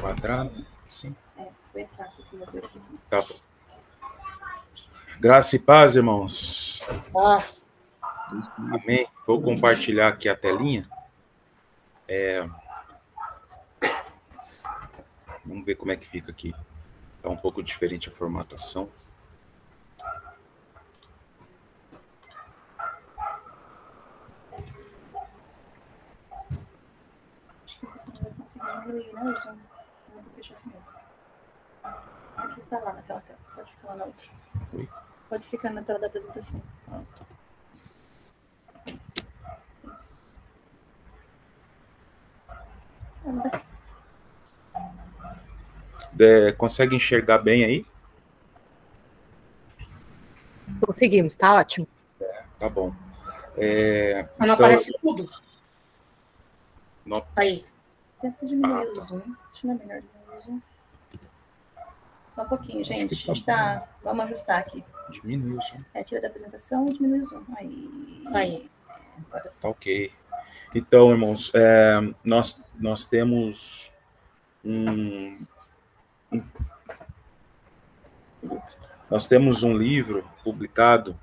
quadrado, sim. Vou entrar aqui com o meu aqui. Tá bom. Graça e paz, irmãos. Nossa. Amém. Vou compartilhar aqui a telinha. Vamos ver como é que fica aqui. Tá um pouco diferente a formatação. Acho que você não vai conseguir diminuir, né, Wilson? Vou ter que deixar assim mesmo. Aqui tá lá naquela tela. Pode ficar lá na outra. Oi? Pode ficar na tela da apresentação. Consegue enxergar bem aí? Conseguimos, tá ótimo. Tá bom. Só não aparece tudo. Não. Aí. Tenta diminuir o zoom. Deixa eu ver melhor diminuir o zoom. Só um pouquinho, gente. A gente tá... Vamos ajustar aqui. Diminui o som. Tira da apresentação e diminui o zoom. Aí. Agora sim. Tá ok. Então, irmãos, nós temos um livro publicado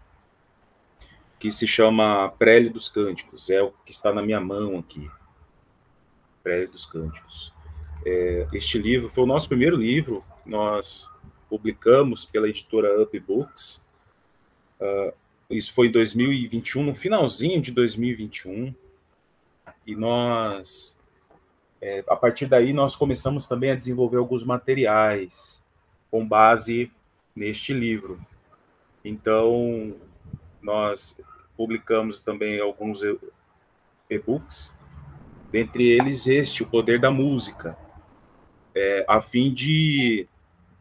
que se chama Prélio dos Cânticos, é o que está na minha mão aqui. Prélio dos Cânticos. Este livro foi o nosso primeiro livro, nós publicamos pela editora Up Books. Isso foi em 2021, no finalzinho de 2021, e nós, a partir daí, nós começamos também a desenvolver alguns materiais com base neste livro. Então, nós publicamos também alguns e-books, dentre eles este, O Poder da Música, a fim de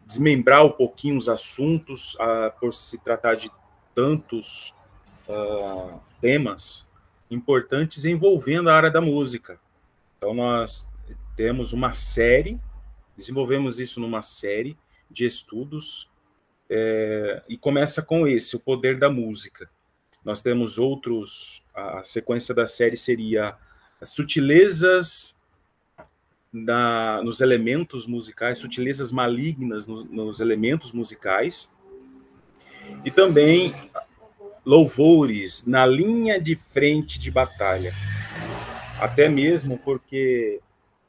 desmembrar um pouquinho os assuntos, por se tratar de tantos temas importantes envolvendo a área da música. Então, nós temos uma série, desenvolvemos isso numa série de estudos, e começa com esse, O Poder da Música. Nós temos outros, a sequência da série seria as sutilezas nos elementos musicais, sutilezas malignas nos elementos musicais, e também louvores na linha de frente de batalha. Até mesmo porque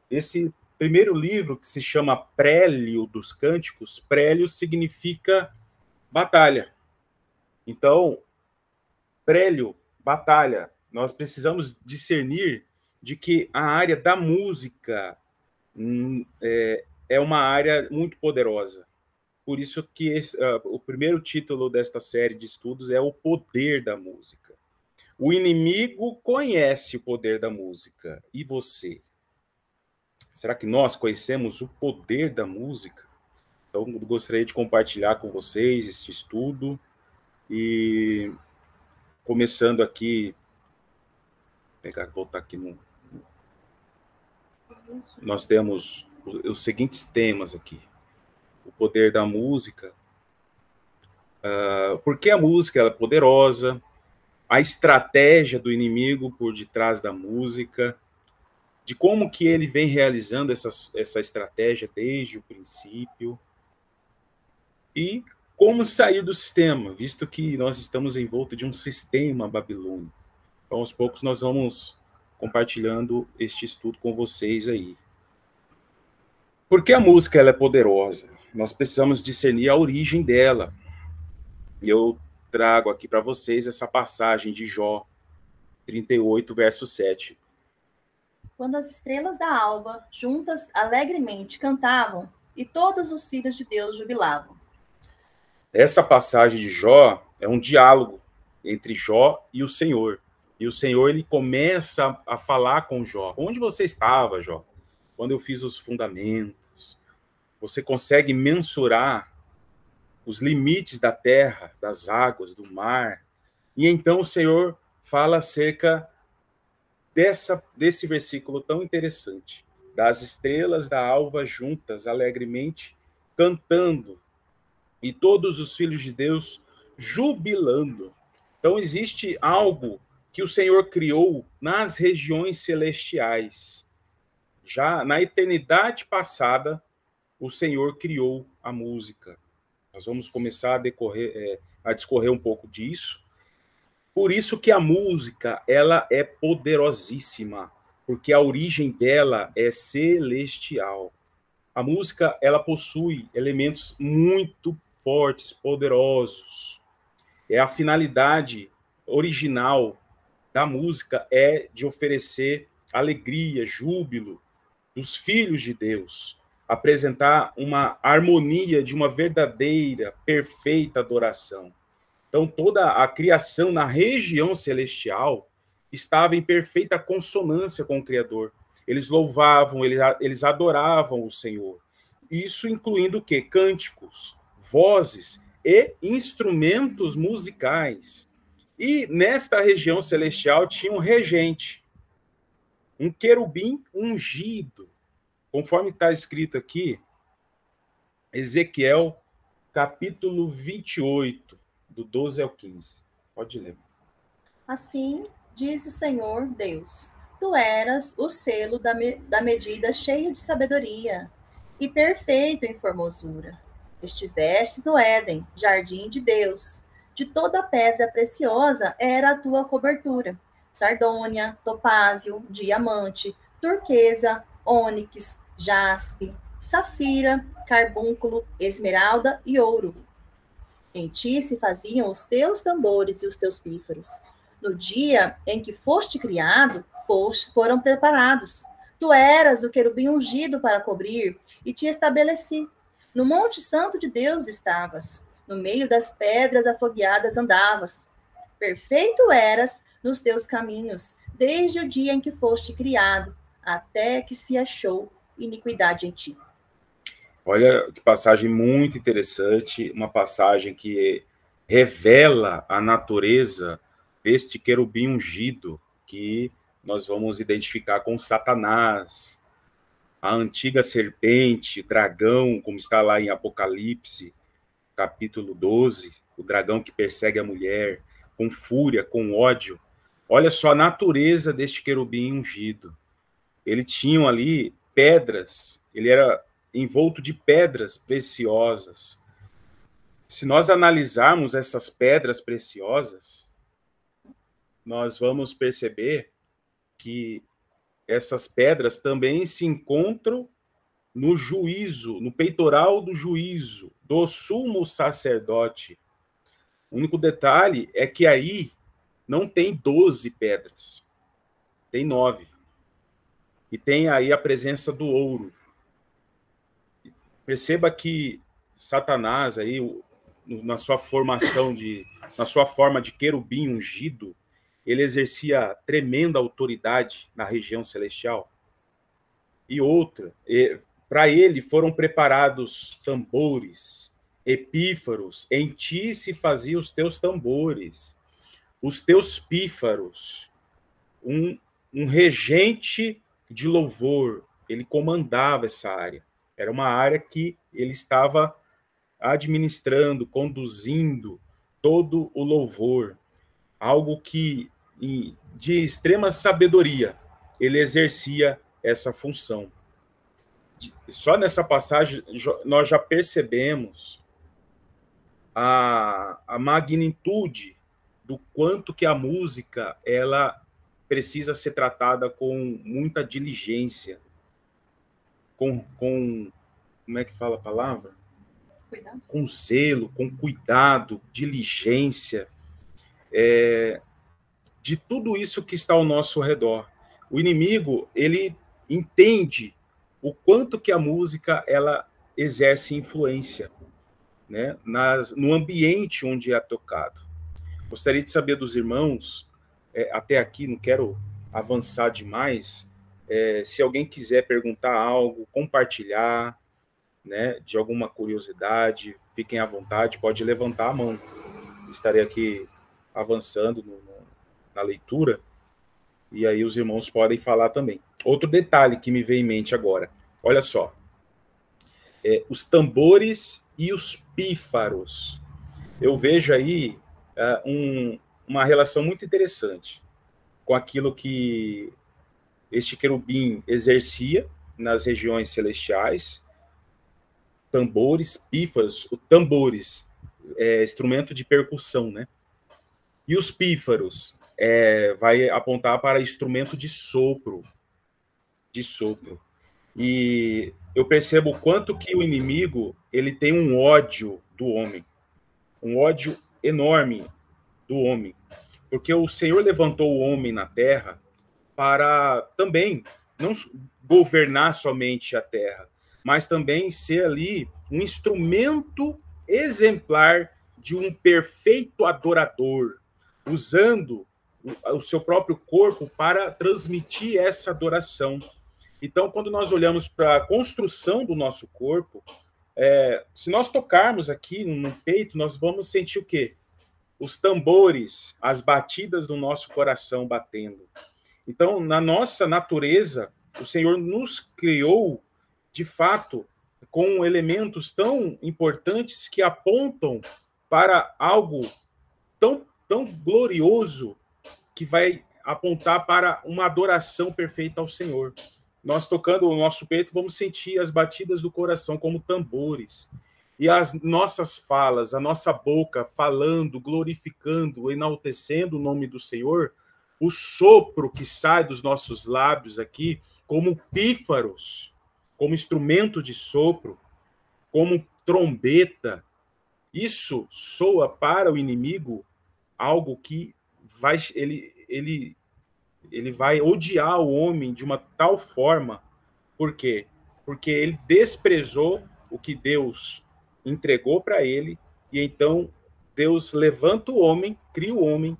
esse primeiro livro, que se chama Prélio dos Cânticos, prélio significa batalha. Então, prélio, batalha, nós precisamos discernir de que a área da música é uma área muito poderosa. Por isso que o primeiro título desta série de estudos é O Poder da Música. O inimigo conhece o poder da música. E você? Será que nós conhecemos o poder da música? Então, eu gostaria de compartilhar com vocês este estudo. E começando aqui, voltar aqui no... Nós temos os seguintes temas aqui. O poder da música, por que a música é poderosa, a estratégia do inimigo por detrás da música, de como que ele vem realizando essa estratégia desde o princípio, e como sair do sistema, visto que nós estamos envoltos de um sistema babilônico. Então, aos poucos, nós vamos compartilhando este estudo com vocês aí. Por que a música ela é poderosa? Nós precisamos discernir a origem dela. E eu trago aqui para vocês essa passagem de Jó 38, verso 7. Quando as estrelas da alva, juntas alegremente, cantavam, e todos os filhos de Deus jubilavam. Essa passagem de Jó é um diálogo entre Jó e o Senhor. E o Senhor, ele começa a falar com Jó. Onde você estava, Jó? Quando eu fiz os fundamentos. Você consegue mensurar os limites da terra, das águas, do mar. E então o Senhor fala acerca desse versículo tão interessante. Das estrelas da alva juntas, alegremente, cantando. E todos os filhos de Deus jubilando. Então existe algo que o Senhor criou nas regiões celestiais. Já na eternidade passada, o Senhor criou a música. Nós vamos começar a discorrer um pouco disso. Por isso que a música, ela é poderosíssima, porque a origem dela é celestial. A música, ela possui elementos muito fortes, poderosos. A finalidade original da música é de oferecer alegria, júbilo dos filhos de Deus, apresentar uma harmonia de uma verdadeira, perfeita adoração. Então, toda a criação na região celestial estava em perfeita consonância com o Criador. Eles louvavam, eles adoravam o Senhor. Isso incluindo o quê? Cânticos, vozes e instrumentos musicais. E nesta região celestial tinha um regente, um querubim ungido, conforme está escrito aqui, Ezequiel, capítulo 28, do 12 ao 15. Pode ler. Assim diz o Senhor Deus: tu eras o selo da medida cheio de sabedoria e perfeito em formosura. Estivestes no Éden, jardim de Deus. De toda pedra preciosa era a tua cobertura: sardônia, topázio, diamante, turquesa, ônix, jaspe, safira, carbúnculo, esmeralda e ouro. Em ti se faziam os teus tambores e os teus pífaros. No dia em que foste criado, foram preparados. Tu eras o querubim ungido para cobrir, e te estabeleci. No monte santo de Deus estavas. No meio das pedras afogueadas andavas. Perfeito eras nos teus caminhos, desde o dia em que foste criado, até que se achou iniquidade em ti. Olha que passagem muito interessante, uma passagem que revela a natureza deste querubim ungido, que nós vamos identificar com Satanás, a antiga serpente, dragão, como está lá em Apocalipse, capítulo 12, o dragão que persegue a mulher, com fúria, com ódio. Olha só a natureza deste querubim ungido. Ele tinha ali pedras, ele era envolto de pedras preciosas. Se nós analisarmos essas pedras preciosas, nós vamos perceber que essas pedras também se encontram no juízo, no peitoral do juízo, do sumo sacerdote. O único detalhe é que aí não tem 12 pedras, tem 9. E tem aí a presença do ouro. Perceba que Satanás, aí, na sua formação na sua forma de querubim ungido, ele exercia tremenda autoridade na região celestial. E outra, para ele foram preparados tambores, epífaros, em ti se faziam os teus tambores, os teus pífaros, um regente de louvor, ele comandava essa área. Era uma área que ele estava administrando, conduzindo todo o louvor, algo que, de extrema sabedoria, ele exercia essa função. Só nessa passagem nós já percebemos a magnitude do quanto que a música ela precisa ser tratada com muita diligência, com como é que fala a palavra? Cuidado. Com zelo, com cuidado, diligência, de tudo isso que está ao nosso redor. O inimigo, ele entende o quanto que a música ela exerce influência, né, no ambiente onde é tocado. Gostaria de saber dos irmãos, até aqui, não quero avançar demais, se alguém quiser perguntar algo, compartilhar, né, de alguma curiosidade, fiquem à vontade, pode levantar a mão. Estarei aqui avançando na leitura, e aí os irmãos podem falar também. Outro detalhe que me veio em mente agora, olha só, os tambores e os pífaros. Eu vejo aí uma relação muito interessante com aquilo que este querubim exercia, nas regiões celestiais, tambores, pífaros, tambores, instrumento de percussão, né? E os pífaros vai apontar para instrumento de sopro, E eu percebo o quanto que o inimigo ele tem um ódio do homem, um ódio enorme do homem, porque o Senhor levantou o homem na terra para também não governar somente a terra, mas também ser ali um instrumento exemplar de um perfeito adorador, usando o seu próprio corpo para transmitir essa adoração. Então, quando nós olhamos para a construção do nosso corpo, se nós tocarmos aqui no peito, nós vamos sentir o quê? Os tambores, as batidas do nosso coração batendo. Então, na nossa natureza, o Senhor nos criou, de fato, com elementos tão importantes que apontam para algo tão, tão glorioso que vai apontar para uma adoração perfeita ao Senhor. Nós tocando o nosso peito, vamos sentir as batidas do coração como tambores. E as nossas falas, a nossa boca falando, glorificando, enaltecendo o nome do Senhor, o sopro que sai dos nossos lábios aqui, como pífaros, como instrumento de sopro, como trombeta, isso soa para o inimigo algo que ele vai odiar o homem de uma tal forma. Por quê? Porque ele desprezou o que Deus entregou para ele, e então Deus levanta o homem, cria o homem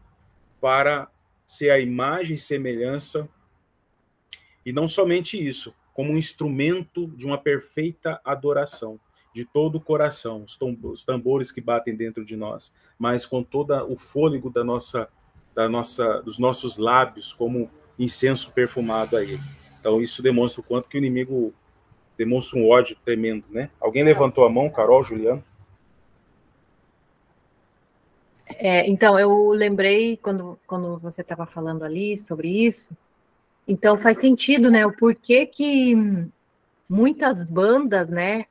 para ser a imagem e semelhança, e não somente isso, como um instrumento de uma perfeita adoração, de todo o coração, os tambores que batem dentro de nós, mas com todo o fôlego dos nossos lábios, como incenso perfumado a ele. Então, isso demonstra o quanto que o inimigo demonstra um ódio tremendo, né? Alguém levantou a mão, Carol, Juliano? Então, eu lembrei, quando você estava falando ali sobre isso, então faz sentido, né, o porquê que muitas bandas, né,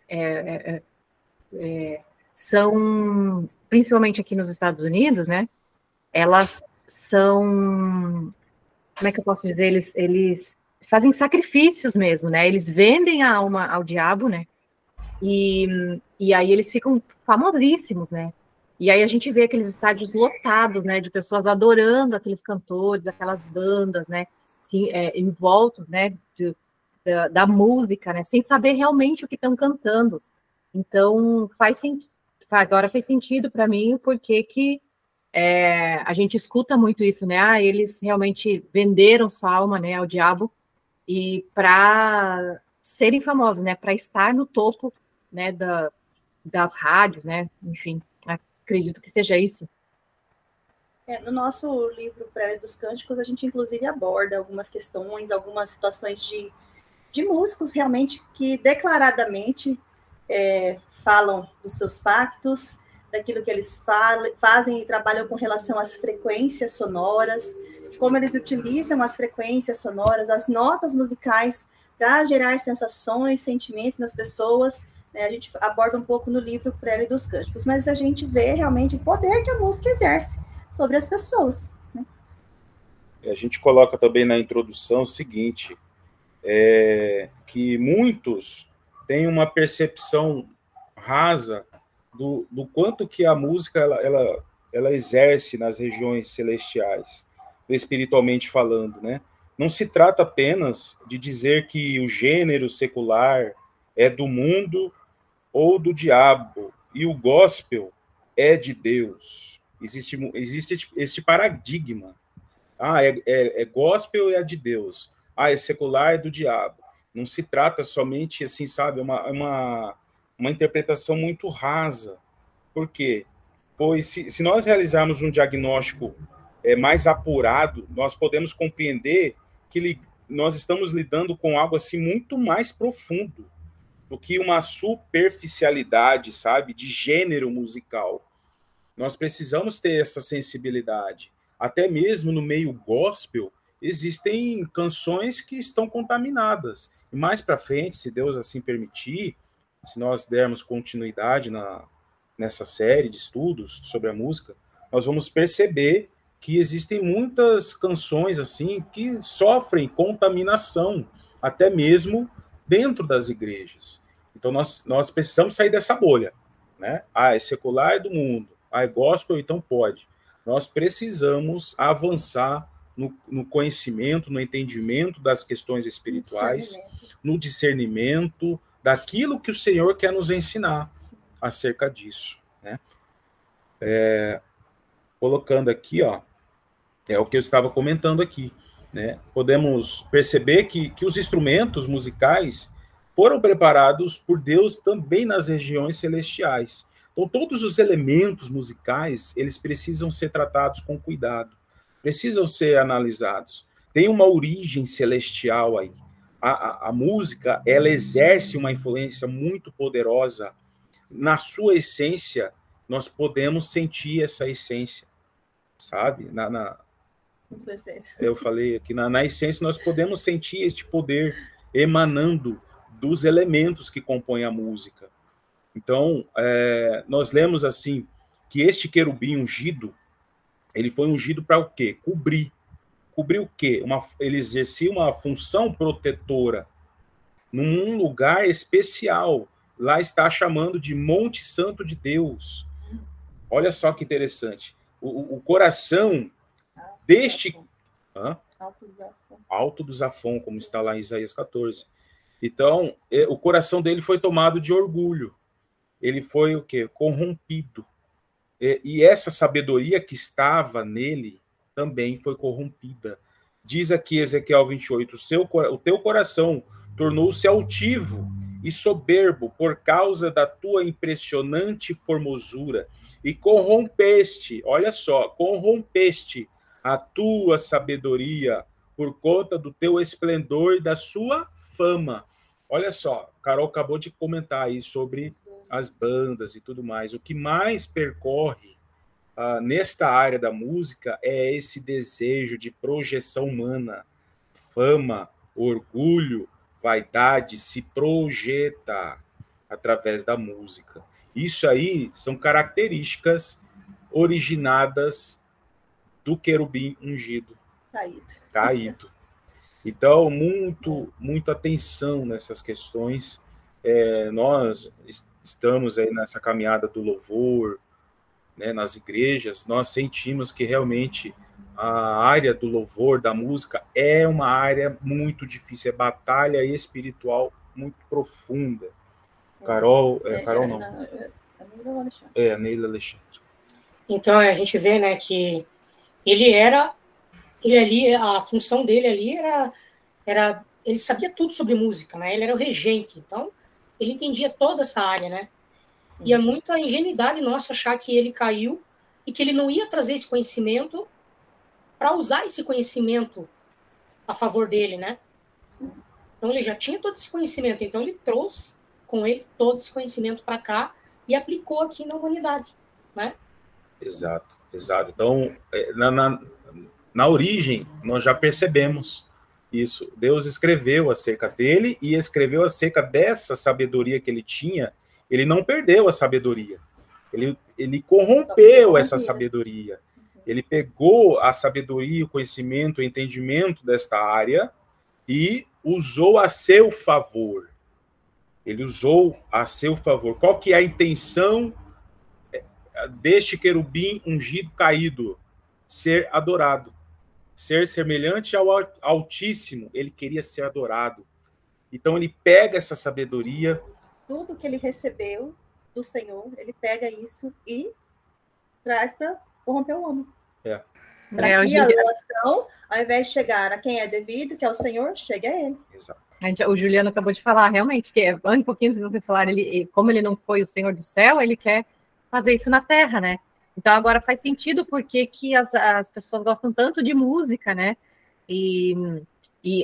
são, principalmente aqui nos Estados Unidos, né, elas são, como é que eu posso dizer, eles fazem sacrifícios mesmo, né, eles vendem a alma ao diabo, né, e aí eles ficam famosíssimos, né. E aí a gente vê aqueles estádios lotados, né, de pessoas adorando aqueles cantores, aquelas bandas, né, assim, envoltos, né, da música, né, sem saber realmente o que estão cantando. Então, agora fez sentido para mim, porque que a gente escuta muito isso, né, eles realmente venderam sua alma, né, ao diabo, e para serem famosos, né, para estar no topo, né, das rádios, né, enfim. Acredito que seja isso. No nosso livro Prévio dos Cânticos, a gente inclusive aborda algumas questões, algumas situações de músicos realmente que declaradamente falam dos seus pactos, daquilo que eles fazem e trabalham com relação às frequências sonoras, de como eles utilizam as frequências sonoras, as notas musicais para gerar sensações, sentimentos nas pessoas. A gente aborda um pouco no livro Prévio dos Cânticos, mas a gente vê realmente o poder que a música exerce sobre as pessoas, né? A gente coloca também na introdução o seguinte, que muitos têm uma percepção rasa do quanto que a música ela exerce nas regiões celestiais, espiritualmente falando, né? Não se trata apenas de dizer que o gênero secular é do mundo ou do diabo, e o gospel é de Deus. Existe este paradigma. Gospel é de Deus. É secular, é do diabo. Não se trata somente, assim, sabe, uma interpretação muito rasa. Por quê? Pois se nós realizarmos um diagnóstico mais apurado, nós podemos compreender que nós estamos lidando com algo assim muito mais profundo do que uma superficialidade, sabe, de gênero musical. Nós precisamos ter essa sensibilidade. Até mesmo no meio gospel, existem canções que estão contaminadas. E mais para frente, se Deus assim permitir, se nós dermos continuidade nessa série de estudos sobre a música, nós vamos perceber que existem muitas canções assim que sofrem contaminação, até mesmo dentro das igrejas. Então nós precisamos sair dessa bolha, né? É secular, é do mundo. É gospel, então pode. Nós precisamos avançar no conhecimento, no entendimento das questões espirituais, no discernimento daquilo que o Senhor quer nos ensinar acerca disso, né? Colocando aqui, ó, é o que eu estava comentando aqui, né? Podemos perceber que os instrumentos musicais foram preparados por Deus também nas regiões celestiais. Então, todos os elementos musicais, eles precisam ser tratados com cuidado, precisam ser analisados. Tem uma origem celestial aí. A música, ela exerce uma influência muito poderosa. Na sua essência, nós podemos sentir essa essência, sabe? Na sua essência. Eu falei aqui, na essência, nós podemos sentir este poder emanando dos elementos que compõem a música. Então, nós lemos assim, que este querubim ungido, ele foi ungido para o quê? Cobrir. Cobrir o quê? Ele exercia uma função protetora num lugar especial. Lá está chamando de Monte Santo de Deus. Olha só que interessante. O coração deste... Alto do Zafon, como está lá em Isaías 14. Então, o coração dele foi tomado de orgulho. Ele foi o quê? Corrompido. E essa sabedoria que estava nele também foi corrompida. Diz aqui Ezequiel 28, o teu coração tornou-se altivo e soberbo por causa da tua impressionante formosura e corrompeste, olha só, corrompeste a tua sabedoria por conta do teu esplendor e da sua fama. Olha só, Carol acabou de comentar aí sobre as bandas e tudo mais. O que mais percorre nesta área da música é esse desejo de projeção humana, fama, orgulho, vaidade, se projeta através da música. Isso aí são características originadas do querubim ungido, caído. Então, muito atenção nessas questões. Nós estamos aí nessa caminhada do louvor, né, nas igrejas, nós sentimos que realmente a área do louvor, da música, é uma área muito difícil, é batalha espiritual muito profunda. Carol não. A Neila Alexandre. Então, a gente vê, né, que ele ali, a função dele ali era ele sabia tudo sobre música, né? Ele era o regente, então ele entendia toda essa área, né? Sim. E é muita ingenuidade nossa achar que ele caiu e que ele não ia trazer esse conhecimento para usar esse conhecimento a favor dele, né? Sim. Então ele já tinha todo esse conhecimento, então ele trouxe com ele todo esse conhecimento para cá e aplicou aqui na humanidade, né? Exato. Então, na origem, nós já percebemos isso. Deus escreveu acerca dele e escreveu acerca dessa sabedoria que ele tinha. Ele não perdeu a sabedoria. Ele corrompeu essa sabedoria. Ele pegou a sabedoria, o conhecimento, o entendimento desta área e usou a seu favor. Ele usou a seu favor. Qual que é a intenção deste querubim ungido caído? Ser adorado. Ser semelhante ao Altíssimo. Ele queria ser adorado. Então ele pega essa sabedoria. Tudo que ele recebeu do Senhor, ele pega isso e traz para corromper o homem. Para que a relação, ao invés de chegar a quem é devido, que é o Senhor, chegue a ele. Exato. O Juliano acabou de falar, realmente, que um pouquinho antes de vocês falarem, como ele não foi o Senhor do céu, ele quer fazer isso na terra, né? Então agora faz sentido porque que as pessoas gostam tanto de música, né? E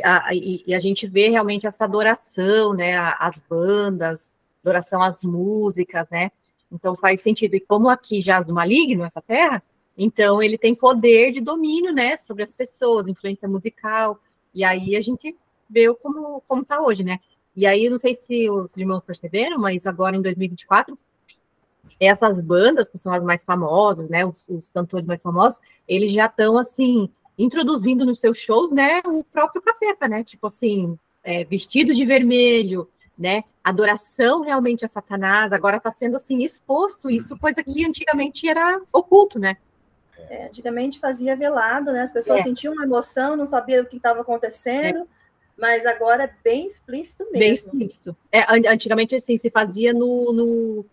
a gente vê realmente essa adoração, né? As bandas, adoração às músicas, né? Então faz sentido. E como aqui jaz do maligno, essa terra, então ele tem poder de domínio, né? Sobre as pessoas, influência musical. E aí a gente vê como está hoje, né? E aí, não sei se os irmãos perceberam, mas agora em 2024, essas bandas, que são as mais famosas, né? Os cantores mais famosos, eles já estão, assim, introduzindo nos seus shows, né? O próprio capeta, né? Tipo assim, vestido de vermelho, né? Adoração realmente a Satanás, agora está sendo, assim, exposto isso, coisa que antigamente era oculto, né? Antigamente fazia velado, né? As pessoas sentiam uma emoção, não sabiam o que estava acontecendo, mas agora é bem explícito mesmo. Bem explícito. Antigamente, assim, se fazia no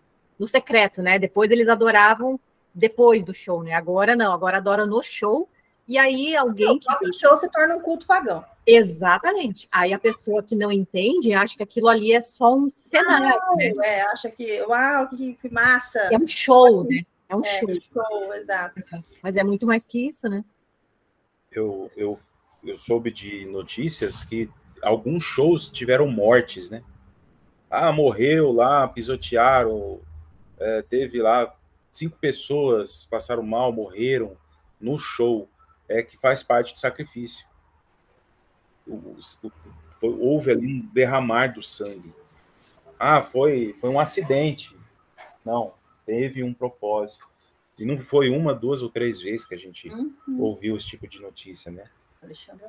secreto, né? Depois eles adoravam depois do show, né? Agora não, agora adora no show, e aí alguém... O show se torna um culto pagão. Exatamente. Aí a pessoa que não entende acha que aquilo ali é só um cenário, né? Acha que, uau, que massa. É um show, né? É um show, exato. Mas é muito mais que isso, né? Eu soube de notícias que alguns shows tiveram mortes, né? Morreu lá, pisotearam, teve lá 5 pessoas passaram mal, morreram no show, que faz parte do sacrifício. Houve ali um derramar do sangue. Foi um acidente. Não, teve um propósito. E não foi 1, 2 ou 3 vezes que a gente ouviu esse tipo de notícia, né? Alexandre.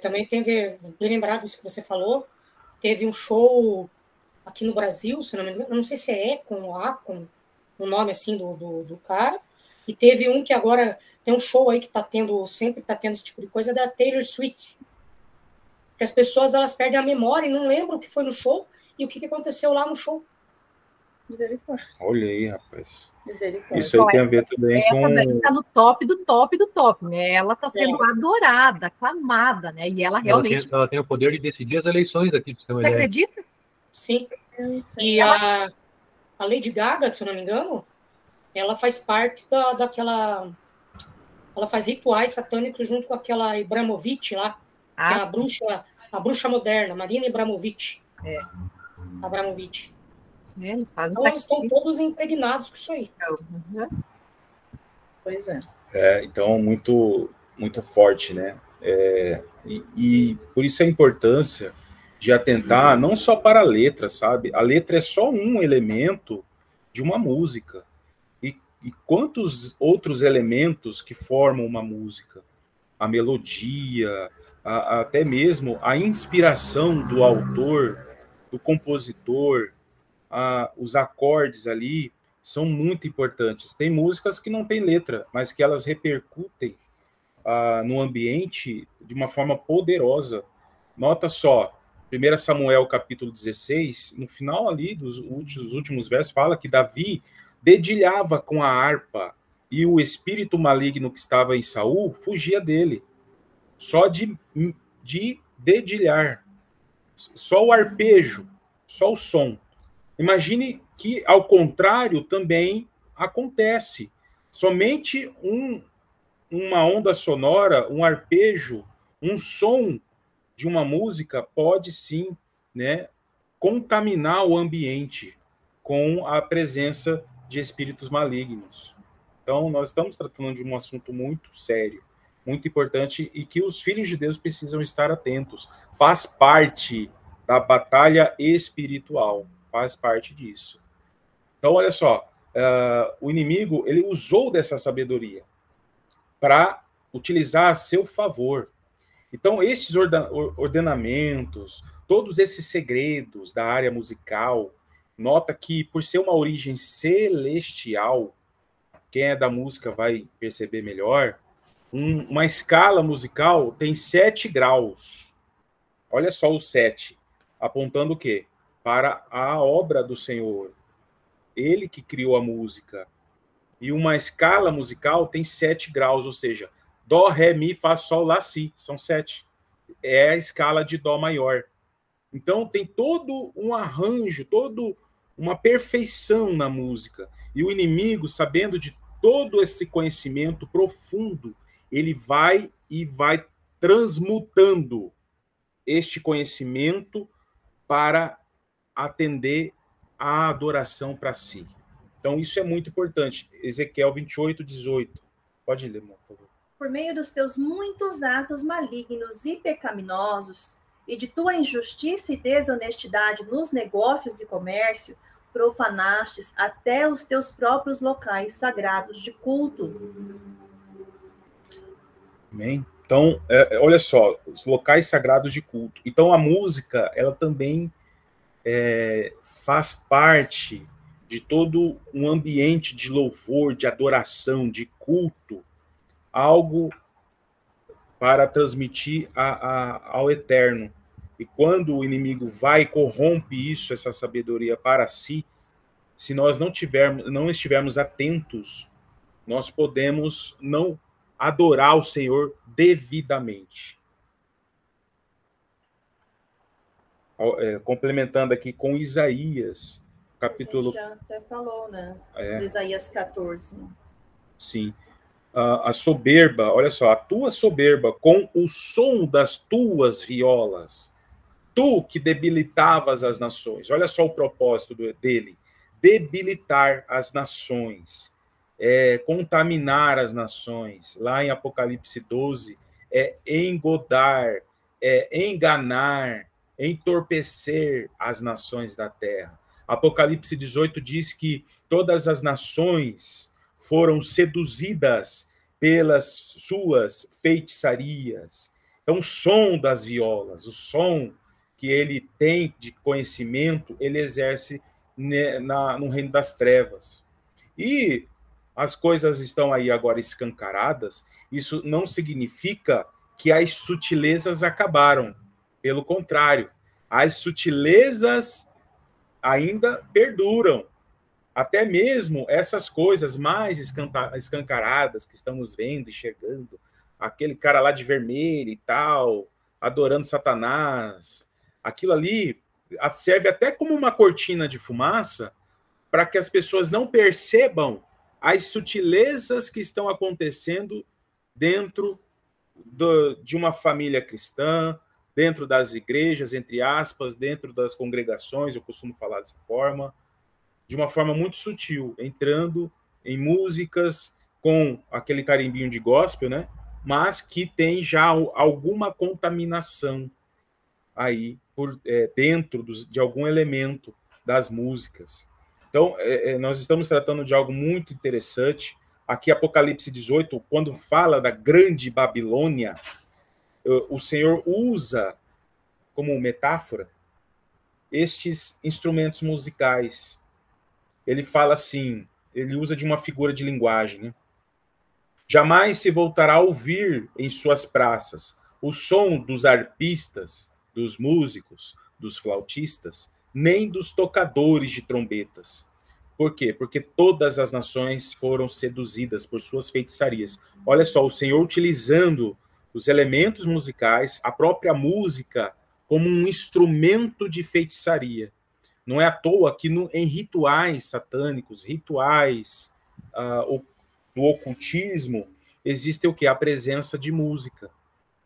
Também teve, bem lembrado isso que você falou, teve um show aqui no Brasil, se não me engano, não sei se é com o nome assim do cara, e teve um que agora tem um show aí que sempre tá tendo esse tipo de coisa, da Taylor Swift. Que as pessoas, elas perdem a memória e não lembram o que foi no show e o que aconteceu lá no show. Misericórdia. Olha aí, rapaz. Misericórdia. Isso aí tem a ver também com... Essa daí tá no top do top do top, né? Ela tá sendo adorada, aclamada, né? E ela realmente... Ela tem o poder de decidir as eleições aqui. Você acredita? Sim. E a Lady Gaga, se eu não me engano, ela faz parte daquela... Ela faz rituais satânicos junto com aquela Ibrahimovic lá, que é a bruxa moderna, Marina Ibrahimovic. Abramovic. Eles fazem então, eles estão todos impregnados com isso aí. Pois é. Então, muito, muito forte, né? E por isso a importância de atentar não só para a letra, sabe? A letra é só um elemento de uma música. E quantos outros elementos que formam uma música? A melodia, até mesmo a inspiração do autor, do compositor, os acordes ali são muito importantes. Tem músicas que não têm letra, mas que elas repercutem no ambiente de uma forma poderosa. Nota só, 1 Samuel capítulo 16, no final ali dos últimos versos, fala que Davi dedilhava com a harpa e o espírito maligno que estava em Saul fugia dele. Só de dedilhar. Só o arpejo, só o som. Imagine que, ao contrário, também acontece. Somente uma onda sonora, um arpejo, um som de uma música pode, sim, né, contaminar o ambiente com a presença de espíritos malignos. Então, nós estamos tratando de um assunto muito sério, muito importante, e que os filhos de Deus precisam estar atentos. Faz parte da batalha espiritual. Faz parte disso. Então, olha só, o inimigo, ele usou dessa sabedoria para utilizar a seu favor. Então, estes ordenamentos, todos esses segredos da área musical, nota que, por ser uma origem celestial, quem é da música vai perceber melhor, uma escala musical tem 7 graus. Olha só o 7, apontando o quê? Para a obra do Senhor. Ele que criou a música. E uma escala musical tem 7 graus, ou seja, Dó, Ré, Mi, Fá, Sol, Lá, Si. São 7. É a escala de Dó maior. Então tem todo um arranjo, toda uma perfeição na música. E o inimigo, sabendo de todo esse conhecimento profundo, ele vai transmutando este conhecimento para atender a adoração para si. Então, isso é muito importante. Ezequiel 28, 18. Pode ler, por favor. por meio dos teus muitos atos malignos e pecaminosos, e de tua injustiça e desonestidade nos negócios e comércio, profanastes até os teus próprios locais sagrados de culto. Amém? Então, olha só, os locais sagrados de culto. Então, a música, ela também faz parte de todo um ambiente de louvor, de adoração, de culto, algo para transmitir ao eterno. E quando o inimigo vai e corrompe isso, essa sabedoria para si, se nós não estivermos atentos, nós podemos não adorar o Senhor devidamente. Complementando aqui com Isaías, capítulo... Já até falou, né? Isaías 14. Sim. A soberba, olha só, a tua soberba com o som das tuas violas, tu que debilitavas as nações. Olha só o propósito dele, debilitar as nações, contaminar as nações. Lá em Apocalipse 12, engodar, enganar, entorpecer as nações da terra. Apocalipse 18 diz que todas as nações foram seduzidas pelas suas feitiçarias. Então, o som das violas, o som que ele tem de conhecimento, ele exerce no reino das trevas. E as coisas estão aí agora escancaradas, isso não significa que as sutilezas acabaram. Pelo contrário, as sutilezas ainda perduram. Até mesmo essas coisas mais escancaradas que estamos vendo, enxergando, aquele cara lá de vermelho e tal, adorando Satanás, aquilo ali serve até como uma cortina de fumaça para que as pessoas não percebam as sutilezas que estão acontecendo dentro de uma família cristã, dentro das igrejas, entre aspas, dentro das congregações, eu costumo falar dessa forma, de uma forma muito sutil, entrando em músicas com aquele carimbinho de gospel, né? Mas que tem já alguma contaminação aí dentro de algum elemento das músicas. Então, nós estamos tratando de algo muito interessante. Aqui, Apocalipse 18, quando fala da grande Babilônia, o Senhor usa como metáfora estes instrumentos musicais. Ele fala assim, ele usa de uma figura de linguagem, né? Jamais se voltará a ouvir em suas praças o som dos arpistas, dos músicos, dos flautistas, nem dos tocadores de trombetas. Por quê? Porque todas as nações foram seduzidas por suas feitiçarias. Olha só, o Senhor utilizando os elementos musicais, a própria música, como um instrumento de feitiçaria. Não é à toa que em rituais satânicos, rituais do ocultismo, existe o quê? A presença de música.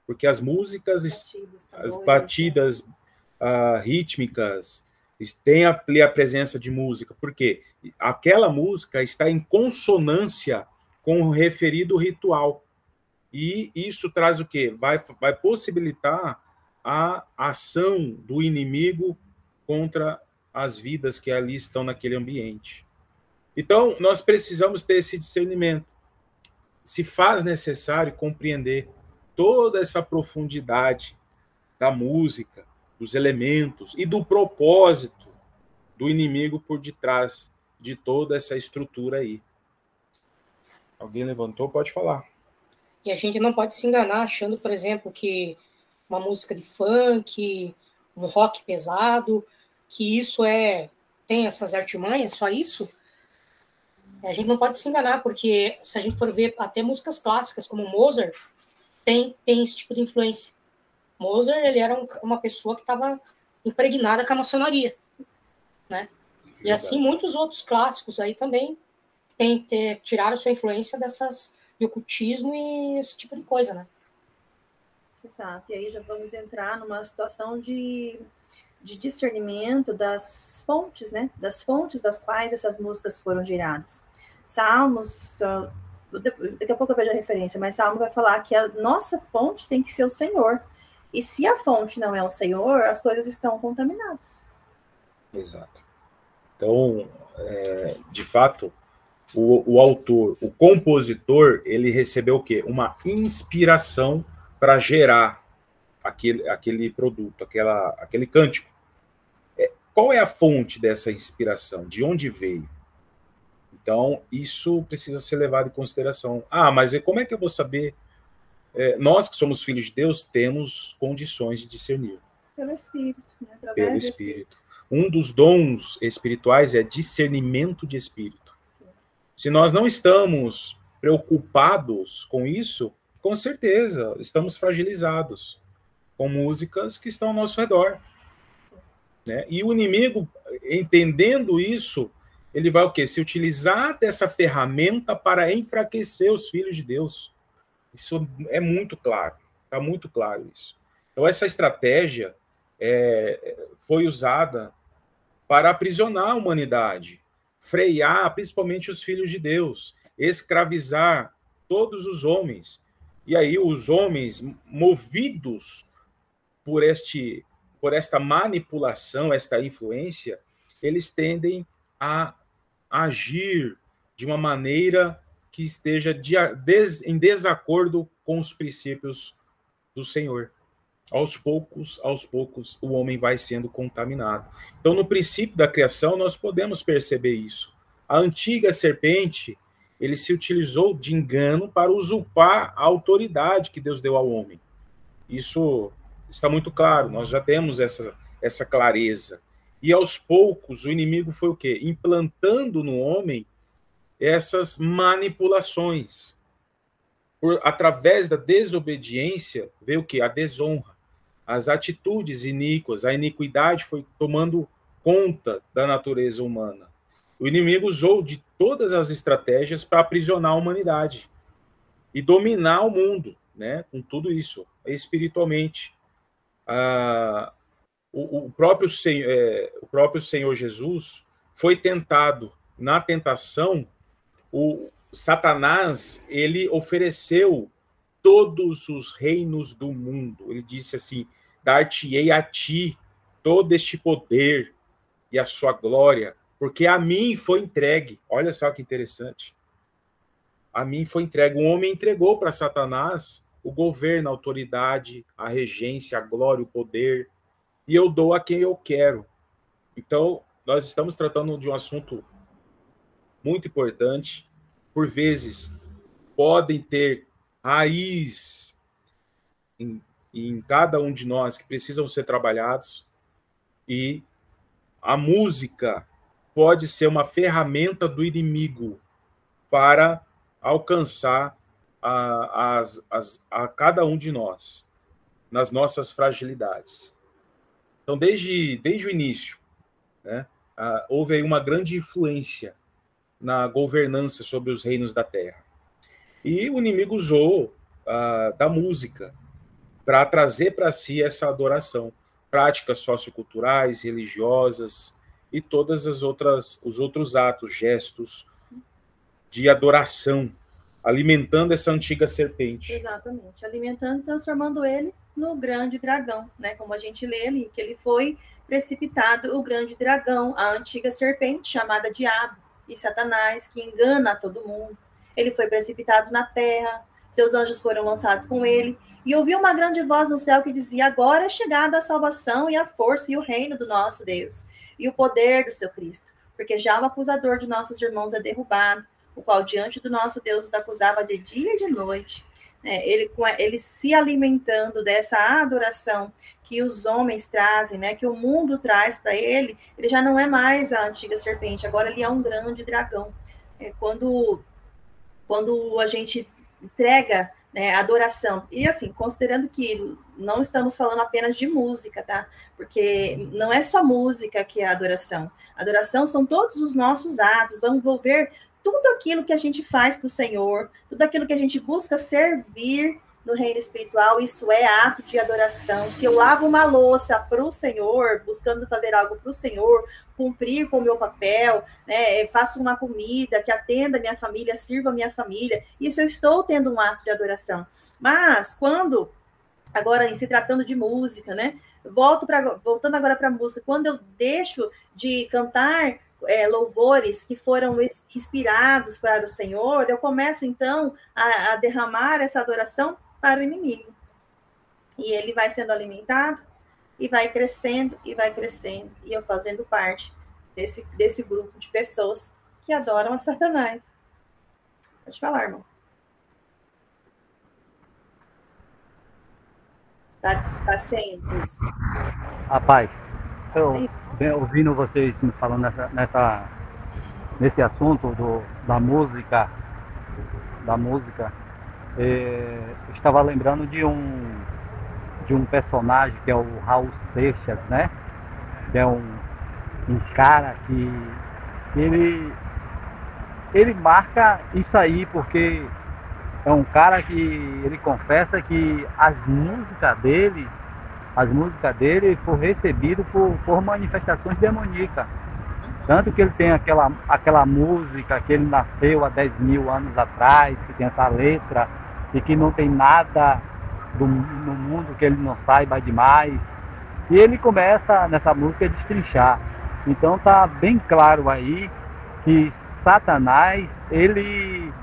Porque as músicas, as batidas rítmicas, têm a presença de música. Por quê? Aquela música está em consonância com o referido ritual. E isso traz o quê? Vai possibilitar a ação do inimigo contra as vidas que ali estão naquele ambiente. Então, nós precisamos ter esse discernimento. Se faz necessário compreender toda essa profundidade da música, dos elementos e do propósito do inimigo por detrás de toda essa estrutura aí. Alguém levantou? Pode falar. E a gente não pode se enganar achando, por exemplo, que uma música de funk, um rock pesado, que isso tem essas artimanhas, só isso. A gente não pode se enganar, porque se a gente for ver até músicas clássicas, como Mozart, tem esse tipo de influência. Mozart, ele era uma pessoa que estava impregnada com a maçonaria, né? E assim, muitos outros clássicos aí também tiraram sua influência de ocultismo e esse tipo de coisa, né? Exato, e aí já vamos entrar numa situação de discernimento das fontes, né? Das fontes das quais essas músicas foram geradas. Salmos daqui a pouco eu vejo a referência, mas Salmo vai falar que a nossa fonte tem que ser o Senhor. E se a fonte não é o Senhor, as coisas estão contaminadas. Exato. Então, de fato, o autor, o compositor, ele recebeu o quê? Uma inspiração para gerar aquele produto, aquele cântico. Qual é a fonte dessa inspiração? De onde veio? Então, isso precisa ser levado em consideração. Mas como é que eu vou saber? Nós que somos filhos de Deus temos condições de discernir. Pelo Espírito. Né? Pelo Espírito. Um dos dons espirituais é discernimento de espírito. Sim. Se nós não estamos preocupados com isso, com certeza estamos fragilizados com músicas que estão ao nosso redor. Né? E o inimigo, entendendo isso, ele vai o quê? Se utilizar dessa ferramenta para enfraquecer os filhos de Deus. Isso é muito claro, está muito claro isso. Então, essa estratégia foi usada para aprisionar a humanidade, frear principalmente os filhos de Deus, escravizar todos os homens. E aí os homens, movidos por esta manipulação, esta influência, eles tendem a agir de uma maneira que esteja em desacordo com os princípios do Senhor. Aos poucos, o homem vai sendo contaminado. Então, no princípio da criação, nós podemos perceber isso. A antiga serpente, ele se utilizou de engano para usurpar a autoridade que Deus deu ao homem. Isso está muito claro, nós já temos essa clareza. E aos poucos, o inimigo foi o quê? Implantando no homem essas manipulações. Através da desobediência, veio o quê? A desonra. As atitudes iníquas, a iniquidade foi tomando conta da natureza humana. O inimigo usou de todas as estratégias para aprisionar a humanidade e dominar o mundo, né? Com tudo isso, espiritualmente. O próprio Senhor Jesus foi tentado. Na tentação, o Satanás, ele ofereceu todos os reinos do mundo. Ele disse assim, dar-te-ei a ti todo este poder e a sua glória, porque a mim foi entregue. Olha só que interessante. A mim foi entregue. O homem entregou para Satanás o governo, a autoridade, a regência, a glória, o poder, e eu dou a quem eu quero. Então, nós estamos tratando de um assunto muito importante. Por vezes, podem ter raiz em cada um de nós que precisam ser trabalhados, e a música pode ser uma ferramenta do inimigo para alcançar a cada um de nós nas nossas fragilidades. Então, desde o início, né, houve aí uma grande influência na governança sobre os reinos da terra. E o inimigo usou da música para trazer para si essa adoração, práticas socioculturais, religiosas e todas os outros atos, gestos de adoração, alimentando essa antiga serpente. Exatamente, alimentando, transformando ele no grande dragão, né? Como a gente lê ali, que ele foi precipitado, o grande dragão, a antiga serpente chamada Diabo e Satanás, que engana todo mundo. Ele foi precipitado na terra, seus anjos foram lançados com ele, e ouviu uma grande voz no céu que dizia: agora é chegada a salvação e a força e o reino do nosso Deus, e o poder do seu Cristo, porque já o acusador de nossos irmãos é derrubado, o qual diante do nosso Deus os acusava de dia e de noite. Ele se alimentando dessa adoração que os homens trazem, né, que o mundo traz para ele, ele já não é mais a antiga serpente, agora ele é um grande dragão. Quando a gente entrega, né, adoração, e assim, considerando que não estamos falando apenas de música, tá? Porque não é só música que é adoração. Adoração são todos os nossos atos, vão envolver tudo aquilo que a gente faz para o Senhor, tudo aquilo que a gente busca servir no reino espiritual, isso é ato de adoração. Se eu lavo uma louça para o Senhor, buscando fazer algo para o Senhor, cumprir com o meu papel, né, faço uma comida que atenda a minha família, sirva a minha família, isso eu estou tendo um ato de adoração. Mas quando, agora em se tratando de música, né, voltando agora para a música, quando eu deixo de cantar louvores que foram inspirados para o Senhor, eu começo então a derramar essa adoração para o inimigo. E ele vai sendo alimentado e vai crescendo, e eu fazendo parte desse grupo de pessoas que adoram a Satanás. Pode falar, irmão. Tá sem luz. Rapaz, eu venho ouvindo vocês me falando nesse assunto da música, eu estava lembrando de um personagem que é o Raul Seixas, né? Que é um cara que ele marca isso aí, porque é um cara que ele confessa que as músicas dele foram recebidas por manifestações demoníacas. Tanto que ele tem aquela música que ele nasceu há 10 mil anos atrás, que tem essa letra, e que não tem nada no mundo que ele não saiba demais. E ele começa nessa música a destrinchar. Então tá bem claro aí que Satanás, ele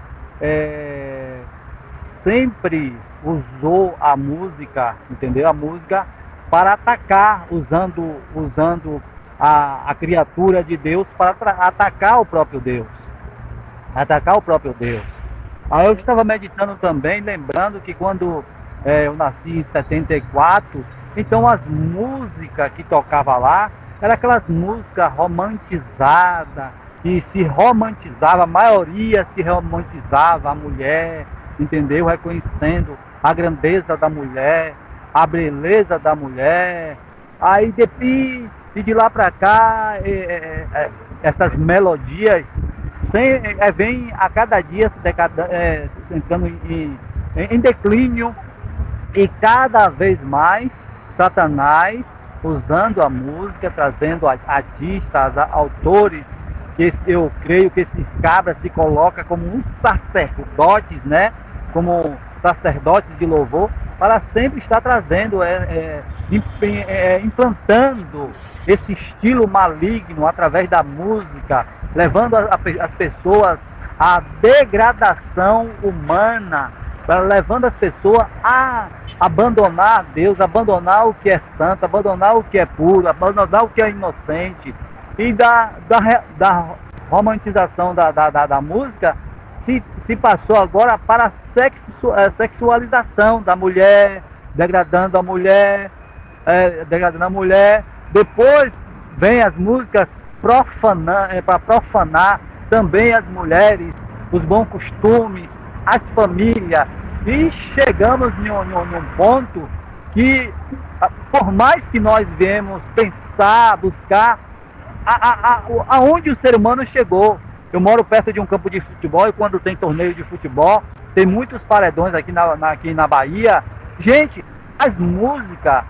sempre usou a música, entendeu? A música para atacar, usando a criatura de Deus para atacar o próprio Deus. Aí eu estava meditando também, lembrando que quando eu nasci em 74, então as músicas que tocava lá eram aquelas músicas romantizadas, que se romantizava, a maioria se romantizava a mulher, entendeu? Reconhecendo a grandeza da mulher, a beleza da mulher. Aí depois, de lá para cá, essas melodias vem a cada dia entrando em declínio, e cada vez mais Satanás usando a música, trazendo artistas, autores, que eu creio que esses cabras se colocam como uns sacerdotes, né? Como sacerdotes de louvor, para sempre estar trazendo, implantando esse estilo maligno através da música, levando as pessoas à degradação humana, levando as pessoas a abandonar Deus, abandonar o que é santo, abandonar o que é puro, abandonar o que é inocente. E da romantização da música se passou agora para a sexualização da mulher, degradando a mulher. Depois vem as músicas para profanar também as mulheres, os bons costumes, as famílias. E chegamos num ponto que, por mais que nós viemos pensar, buscar, aonde o ser humano chegou. Eu moro perto de um campo de futebol, e quando tem torneio de futebol, tem muitos paredões aqui na Bahia. Gente, as músicas,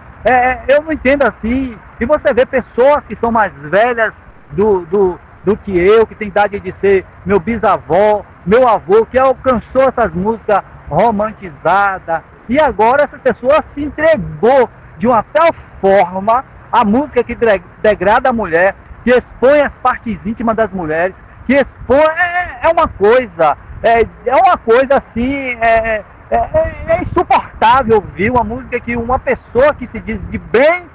eu não entendo assim. E você vê pessoas que são mais velhas do que eu, que tem idade de ser meu bisavô, meu avô, que alcançou essas músicas romantizadas. E agora essa pessoa se entregou de uma tal forma à música que degrada a mulher, que expõe as partes íntimas das mulheres, que expõe, é uma coisa assim, é insuportável ouvir uma música que uma pessoa que se diz de bem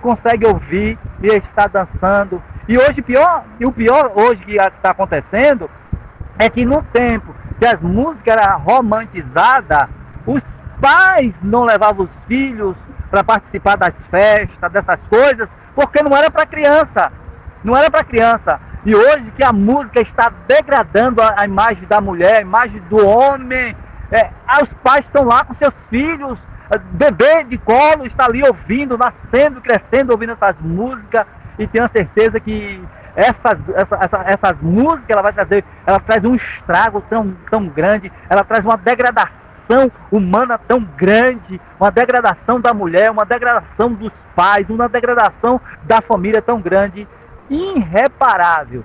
consegue ouvir e está dançando. E hoje o pior hoje que está acontecendo é que no tempo que as músicas eram romantizadas, os pais não levavam os filhos para participar das festas, dessas coisas, porque não era para criança. E hoje que a música está degradando a imagem da mulher, a imagem do homem, os pais estão lá com seus filhos, bebê de colo, está ali ouvindo, nascendo, crescendo, ouvindo essas músicas, e tenho certeza que essas músicas ela traz um estrago tão grande, ela traz uma degradação degradação humana tão grande, uma degradação da mulher, uma degradação dos pais, uma degradação da família tão grande, irreparável.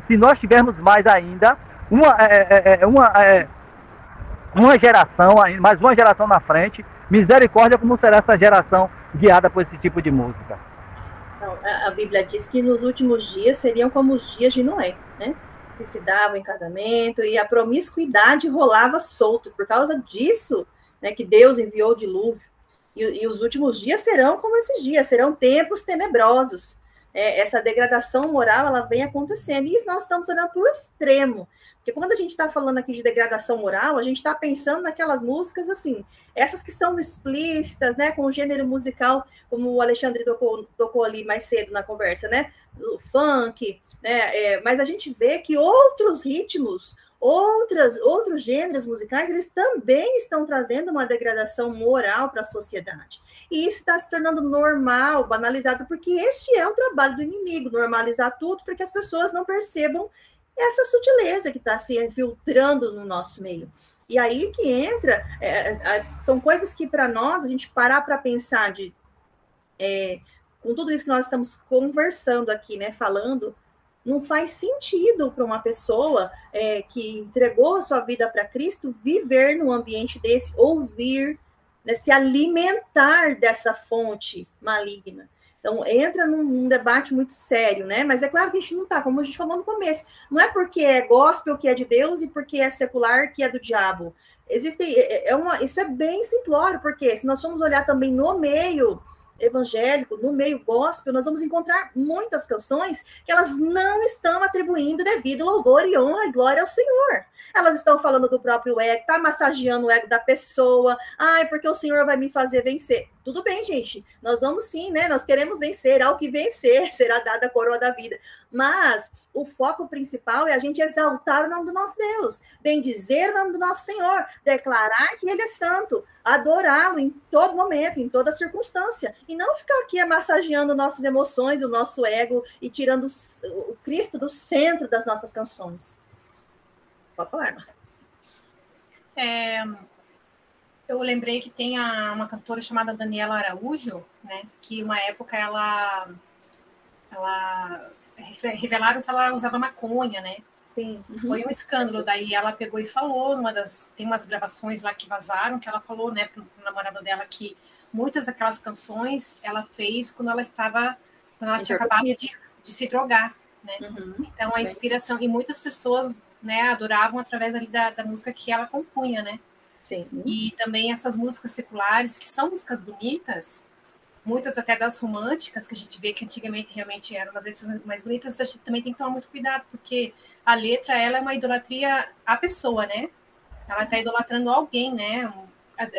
Se nós tivermos mais ainda uma geração, mais uma geração na frente, misericórdia, como será essa geração guiada por esse tipo de música? Então, a Bíblia diz que nos últimos dias seriam como os dias de Noé, né? Que se davam em casamento e a promiscuidade rolava solto. Por causa disso, né, que Deus enviou o dilúvio. E os últimos dias serão como esses dias, serão tempos tenebrosos. Essa degradação moral, ela vem acontecendo. E isso nós estamos olhando para o extremo. Porque quando a gente está falando aqui de degradação moral, a gente está pensando naquelas músicas, assim, essas que são explícitas, né, com o gênero musical, como o Alexandre tocou ali mais cedo na conversa, né, o funk, né, mas a gente vê que outros ritmos, outros gêneros musicais, eles também estão trazendo uma degradação moral para a sociedade. E isso está se tornando normal, banalizado, porque este é o trabalho do inimigo, normalizar tudo para que as pessoas não percebam essa sutileza que está se infiltrando no nosso meio. E aí que entra, são coisas que para nós, a gente parar para pensar com tudo isso que nós estamos conversando aqui, né, falando, não faz sentido para uma pessoa que entregou a sua vida para Cristo viver num ambiente desse, ouvir, né, se alimentar dessa fonte maligna. Então, entra num debate muito sério, né? Mas é claro que a gente não está, como a gente falou no começo, não é porque é gospel que é de Deus e porque é secular que é do diabo. Isso é bem simplório, porque se nós formos olhar também no meio evangélico, no meio gospel, nós vamos encontrar muitas canções que elas não estão atribuindo devido louvor e honra e glória ao Senhor. Elas estão falando do próprio ego, tá massageando o ego da pessoa, porque o Senhor vai me fazer vencer. Tudo bem, gente, nós vamos sim, né? Nós queremos vencer, ao que vencer será dada a coroa da vida. Mas o foco principal é a gente exaltar o nome do nosso Deus, bendizer o nome do nosso Senhor, declarar que Ele é santo, adorá-lo em todo momento, em toda circunstância, e não ficar aqui massageando nossas emoções, o nosso ego, e tirando o Cristo do centro das nossas canções. Pode falar, Marta. Eu lembrei que tem uma cantora chamada Daniela Araújo, né, que uma época ela revelaram que ela usava maconha, né? Sim. Uhum. Foi um escândalo. Daí ela pegou e falou, tem umas gravações lá que vazaram, que ela falou, né, pro namorado dela que muitas daquelas canções ela fez quando ela tinha acabado de se drogar, né? Uhum. Então a inspiração, e muitas pessoas, né, adoravam através ali da música que ela compunha, né? Sim. E também essas músicas seculares, que são músicas bonitas, muitas até das românticas, que a gente vê que antigamente realmente eram umas letras mais bonitas, a gente também tem que tomar muito cuidado, porque a letra, ela é uma idolatria à pessoa, né? Ela está idolatrando alguém, né?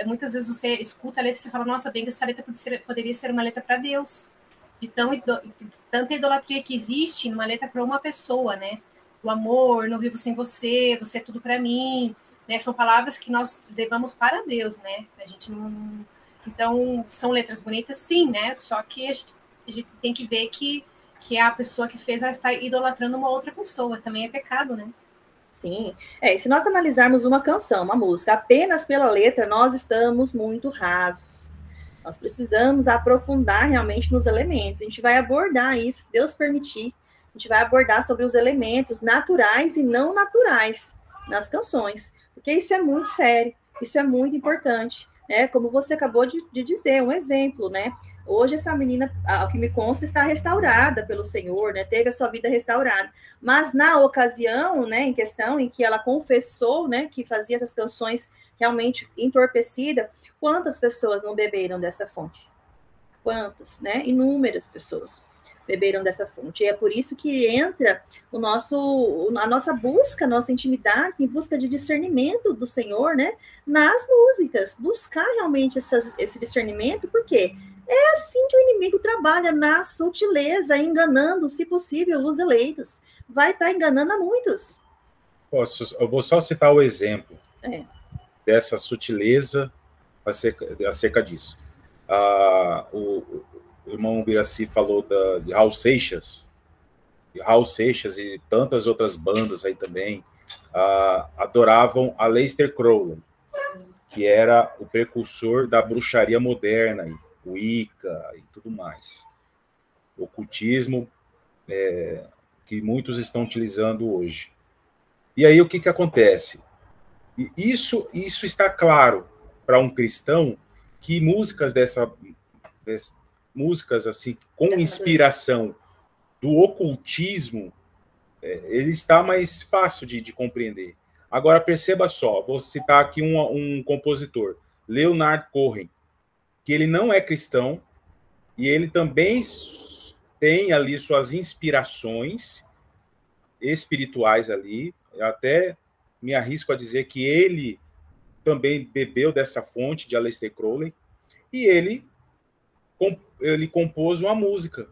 Muitas vezes você escuta a letra e você fala, nossa, bem que essa letra poderia ser uma letra para Deus. De tanta idolatria que existe numa letra para uma pessoa, né? O amor, não vivo sem você, você é tudo para mim, né? São palavras que nós levamos para Deus, né? A gente não... Então, são letras bonitas, sim, né? Só que a gente tem que ver que a pessoa que fez, ela está idolatrando uma outra pessoa. Também é pecado, né? Sim. Se nós analisarmos uma canção, uma música, apenas pela letra, nós estamos muito rasos. Nós precisamos aprofundar realmente nos elementos. A gente vai abordar isso, se Deus permitir. A gente vai abordar sobre os elementos naturais e não naturais nas canções. Porque isso é muito sério, isso é muito importante. Como você acabou de dizer, um exemplo, né? Hoje essa menina, ao que me consta, está restaurada pelo Senhor, né? Teve a sua vida restaurada. Mas na ocasião, né, em questão, em que ela confessou, né, que fazia essas canções realmente entorpecidas, quantas pessoas não beberam dessa fonte? Quantas, né? Inúmeras pessoas beberam dessa fonte. E é por isso que entra a nossa busca, a nossa intimidade, em busca de discernimento do Senhor, né? Nas músicas, buscar realmente esse discernimento, porque é assim que o inimigo trabalha, na sutileza, enganando, se possível, os eleitos. Vai estar enganando a muitos. Eu vou só citar o exemplo dessa sutileza acerca disso. O irmão Biraci falou de Raul Seixas e tantas outras bandas aí também adoravam a Aleister Crowley. que era o precursor da bruxaria moderna, o Wicca e tudo mais. O ocultismo que muitos estão utilizando hoje. E aí o que acontece? Isso está claro para um cristão que músicas músicas assim com inspiração do ocultismo, ele está mais fácil de compreender. Agora perceba só, vou citar aqui um compositor, Leonard Cohen, que ele não é cristão e ele também tem ali suas inspirações espirituais ali. Eu até me arrisco a dizer que ele também bebeu dessa fonte de Aleister Crowley e ele compôs uma música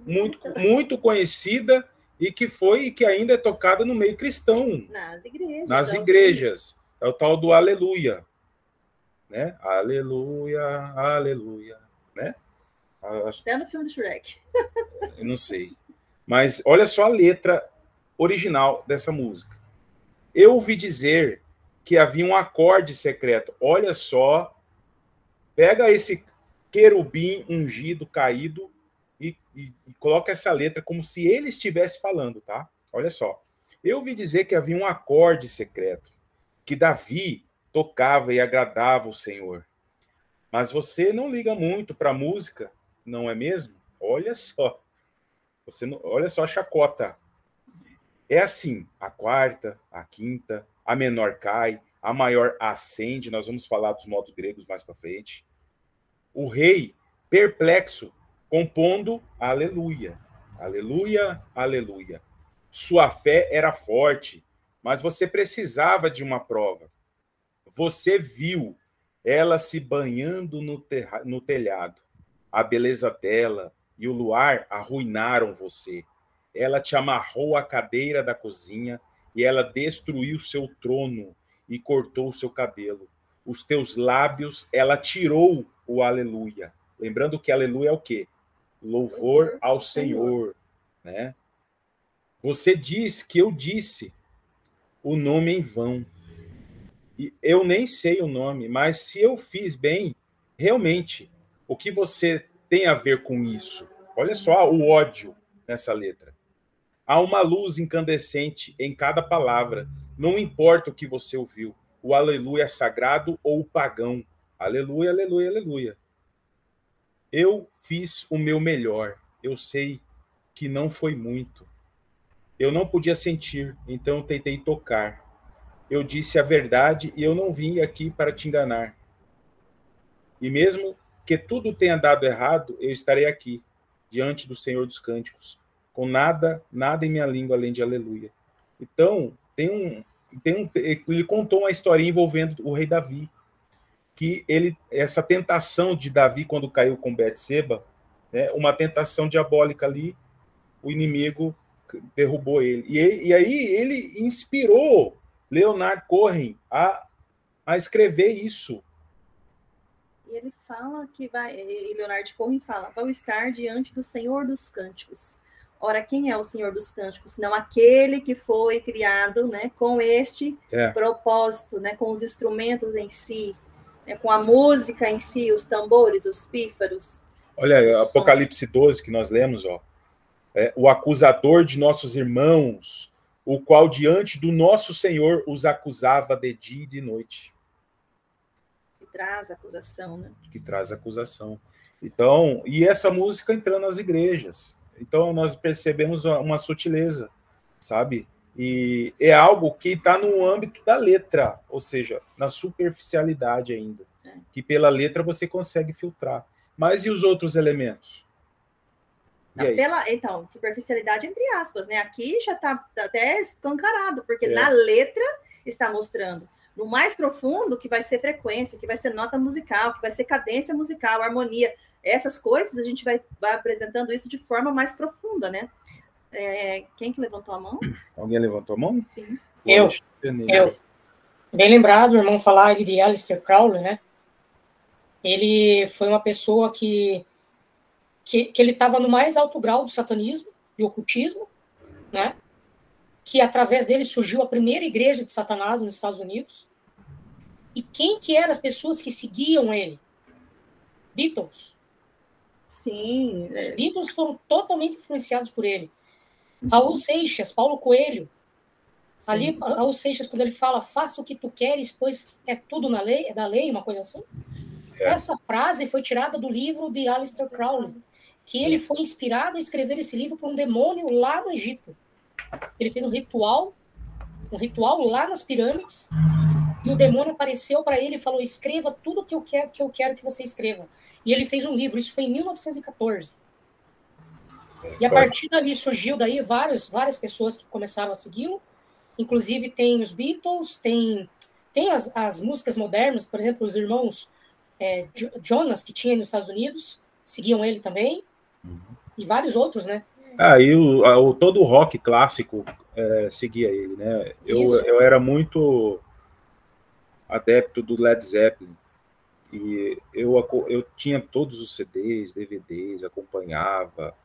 muito conhecida e que ainda é tocada no meio cristão. Nas igrejas. É o tal do Aleluia. Né? Aleluia, aleluia. Né? Até no filme do Shrek. Eu não sei. Mas olha só a letra original dessa música. Eu ouvi dizer que havia um acorde secreto. Olha só. Pega esse querubim ungido, caído, e coloca essa letra como se ele estivesse falando, tá? Olha só. Eu ouvi dizer que havia um acorde secreto, que Davi tocava e agradava o Senhor. Mas você não liga muito para a música, não é mesmo? Olha só. Olha só a chacota. É assim, a quarta, a quinta, a menor cai, a maior ascende, nós vamos falar dos modos gregos mais para frente. O rei, perplexo, compondo aleluia, aleluia, aleluia. Sua fé era forte, mas você precisava de uma prova. Você viu ela se banhando no telhado. A beleza dela e o luar arruinaram você. Ela te amarrou à cadeira da cozinha e ela destruiu seu trono e cortou o seu cabelo. Os teus lábios, ela tirou o aleluia. Lembrando que aleluia é o quê? Louvor ao Senhor, né? Você diz que eu disse o nome em vão. E eu nem sei o nome, mas se eu fiz bem, realmente, o que você tem a ver com isso? Olha só o ódio nessa letra. Há uma luz incandescente em cada palavra. Não importa o que você ouviu. O aleluia é sagrado ou o pagão. Aleluia, aleluia, aleluia. Eu fiz o meu melhor. Eu sei que não foi muito. Eu não podia sentir, então eu tentei tocar. Eu disse a verdade e eu não vim aqui para te enganar. E mesmo que tudo tenha dado errado, eu estarei aqui, diante do Senhor dos Cânticos, com nada em minha língua além de aleluia. Então, ele contou uma historinha envolvendo o rei Davi, que essa tentação de Davi quando caiu com Betseba, né, uma tentação diabólica ali, o inimigo derrubou ele. E aí ele inspirou Leonard Cohen a escrever isso. E ele fala que Leonard Cohen fala, vai estar diante do Senhor dos Cânticos. Ora, quem é o Senhor dos Cânticos? Não aquele que foi criado, né, com este propósito, né, com os instrumentos em si, né, com a música em si, os tambores, os pífaros. Olha, Apocalipse 12 que nós lemos, ó. O acusador de nossos irmãos, o qual diante do nosso Senhor os acusava de dia e de noite. Que traz acusação, né? Que traz acusação. Então, e essa música entrando nas igrejas. Então, nós percebemos uma sutileza, sabe? E é algo que está no âmbito da letra, ou seja, na superficialidade ainda. Que pela letra você consegue filtrar. Mas e os outros elementos? Então, superficialidade entre aspas, né? Aqui já está até escancarado, porque na letra está mostrando no mais profundo que vai ser frequência, que vai ser nota musical, que vai ser cadência musical, harmonia. Essas coisas a gente vai apresentando isso de forma mais profunda, né? Quem que levantou a mão? Alguém levantou a mão? Sim. Eu. Bem lembrado, o irmão falar de Aleister Crowley, né? Ele foi uma pessoa que ele estava no mais alto grau do satanismo e ocultismo, né? Que através dele surgiu a primeira igreja de Satanás nos Estados Unidos. E quem que eram as pessoas que seguiam ele? Beatles. Sim. Os Beatles foram totalmente influenciados por ele. Raul Seixas, Paulo Coelho. Sim. Ali, Raul Seixas, quando ele fala, faça o que tu queres, pois é tudo na lei, é da lei, uma coisa assim. Essa frase foi tirada do livro de Aleister Crowley, que ele foi inspirado a escrever esse livro por um demônio lá no Egito. Ele fez um ritual lá nas pirâmides, e o demônio apareceu para ele e falou, escreva tudo que eu quero que você escreva. E ele fez um livro, isso foi em 1914. E a partir dali surgiu daí várias pessoas que começaram a segui-lo, inclusive tem os Beatles, tem as músicas modernas, por exemplo, os irmãos Jonas, que tinha nos Estados Unidos, seguiam ele também, e vários outros, né? E todo o rock clássico seguia ele, né? Eu era muito adepto do Led Zeppelin, e eu tinha todos os CDs, DVDs, acompanhava,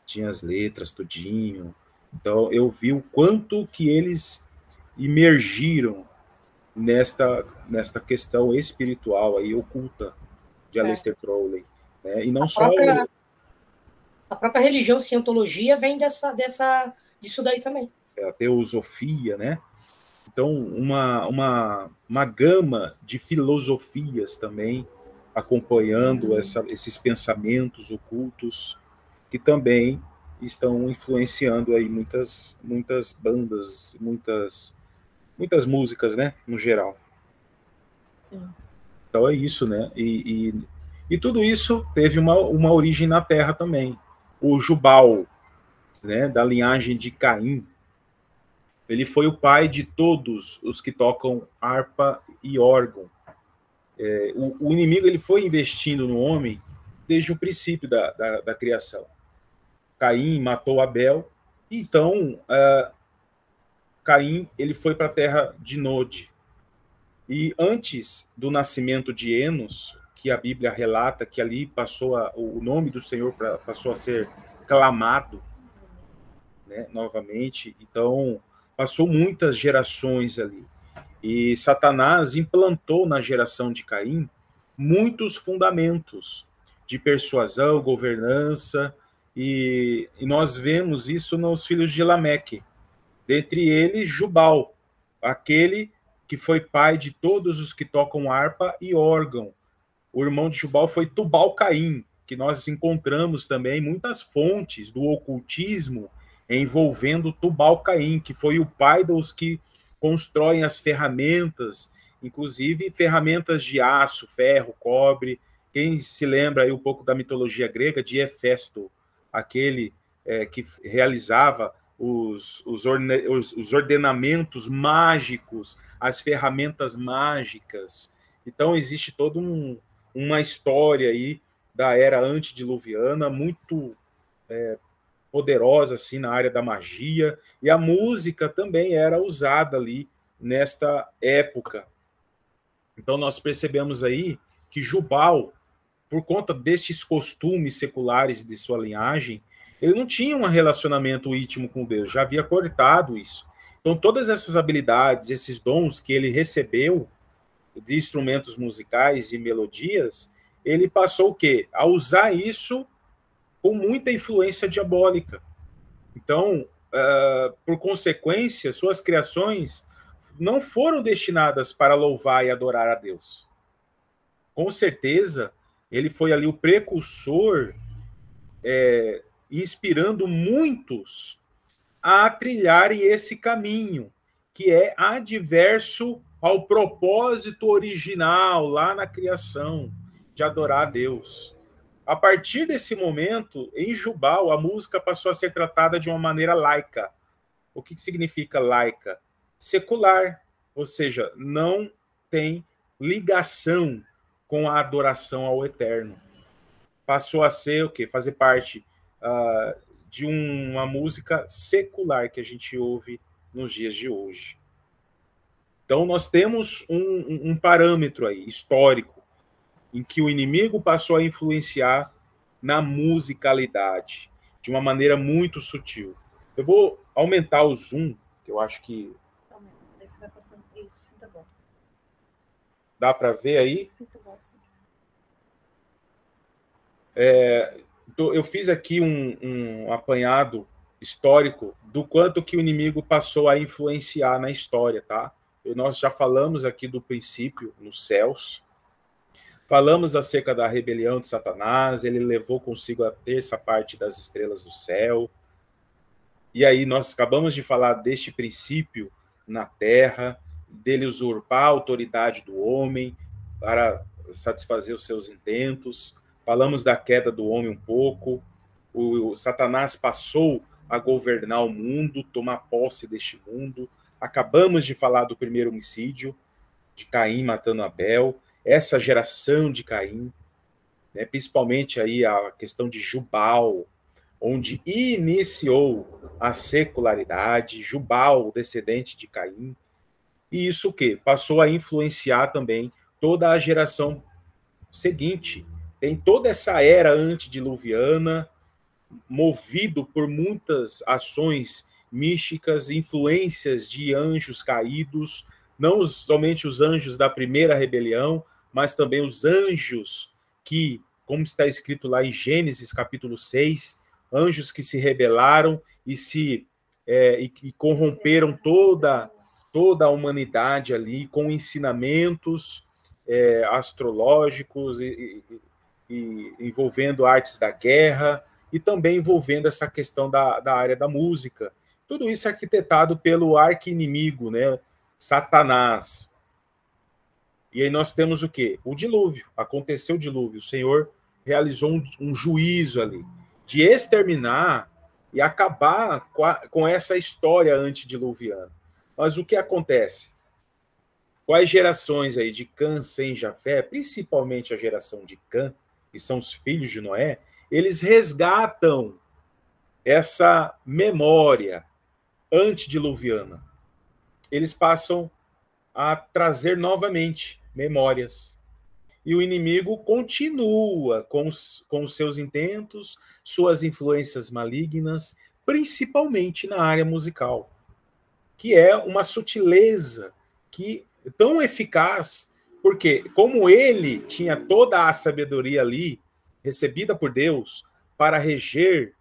tinha as letras, tudinho. Então, eu vi o quanto que eles imergiram nesta questão espiritual aí, oculta, de Aleister Crowley. Né? E não a própria religião cientologia vem disso daí também. A teosofia, né? Então, uma gama de filosofias também acompanhando esses pensamentos ocultos que também estão influenciando aí muitas bandas, muitas músicas, né, no geral. Sim. Então é isso, né? E tudo isso teve uma origem na Terra também. O Jubal, né, da linhagem de Caim, ele foi o pai de todos os que tocam harpa e órgão. O inimigo ele foi investindo no homem desde o princípio da criação. Caim matou Abel, então Caim ele foi para a terra de Nod. E antes do nascimento de Enos, que a Bíblia relata que ali o nome do Senhor passou a ser clamado, né, novamente, então passou muitas gerações ali. E Satanás implantou na geração de Caim muitos fundamentos de persuasão, governança, e nós vemos isso nos filhos de Lameque. Dentre eles, Jubal, aquele que foi pai de todos os que tocam harpa e órgão. O irmão de Jubal foi Tubal-Caim, que nós encontramos também muitas fontes do ocultismo envolvendo Tubal-Caim, que foi o pai dos que constroem as ferramentas, inclusive ferramentas de aço, ferro, cobre. Quem se lembra aí um pouco da mitologia grega, de Hefesto, aquele que realizava os ordenamentos mágicos, as ferramentas mágicas. Então, existe toda uma história aí da era antediluviana, muito poderosa assim, na área da magia, e a música também era usada ali nesta época. Então, nós percebemos aí que Jubal, por conta destes costumes seculares de sua linhagem, ele não tinha um relacionamento íntimo com Deus, já havia cortado isso. Então, todas essas habilidades, esses dons que ele recebeu de instrumentos musicais e melodias, ele passou o quê? A usar isso com muita influência diabólica. Então, por consequência, suas criações não foram destinadas para louvar e adorar a Deus. Com certeza, ele foi ali o precursor, inspirando muitos a trilharem esse caminho, que é adverso ao propósito original, lá na criação, de adorar a Deus. A partir desse momento, em Jubal, a música passou a ser tratada de uma maneira laica. O que significa laica? Secular, ou seja, não tem ligação com a adoração ao Eterno. Passou a ser o quê? Fazer parte de uma música secular que a gente ouve nos dias de hoje. Então, nós temos um parâmetro aí, histórico, em que o inimigo passou a influenciar na musicalidade, de uma maneira muito sutil. Eu vou aumentar o zoom, que eu acho que... Você vai passando isso, tá bom. Dá para ver aí? Eu fiz aqui um apanhado histórico do quanto que o inimigo passou a influenciar na história, tá? Nós já falamos aqui do princípio nos céus, falamos acerca da rebelião de Satanás, ele levou consigo a terça parte das estrelas do céu, e aí nós acabamos de falar deste princípio na terra, dele usurpar a autoridade do homem para satisfazer os seus intentos. Falamos da queda do homem um pouco. O Satanás passou a governar o mundo, tomar posse deste mundo. Acabamos de falar do primeiro homicídio, de Caim matando Abel, essa geração de Caim, né, principalmente aí a questão de Jubal, onde iniciou a secularidade, Jubal, descendente de Caim. E isso o quê? Passou a influenciar também toda a geração seguinte. Tem toda essa era antediluviana, movido por muitas ações místicas, influências de anjos caídos, não somente os anjos da primeira rebelião, mas também os anjos que, como está escrito lá em Gênesis capítulo 6, anjos que se rebelaram e corromperam toda a humanidade ali com ensinamentos astrológicos e envolvendo artes da guerra e também envolvendo essa questão da área da música. Tudo isso arquitetado pelo arqui-inimigo, né? Satanás. E aí nós temos o quê? O dilúvio. Aconteceu o dilúvio. O Senhor realizou um juízo ali de exterminar e acabar com essa história antediluviana. Mas o que acontece? Quais gerações aí de Cã, Sem, Jafé, principalmente a geração de Cã, que são os filhos de Noé, eles resgatam essa memória antediluviana. Eles passam a trazer novamente memórias. E o inimigo continua com os seus intentos, suas influências malignas, principalmente na área musical, que é uma sutileza que tão eficaz, porque como ele tinha toda a sabedoria ali, recebida por Deus, para reger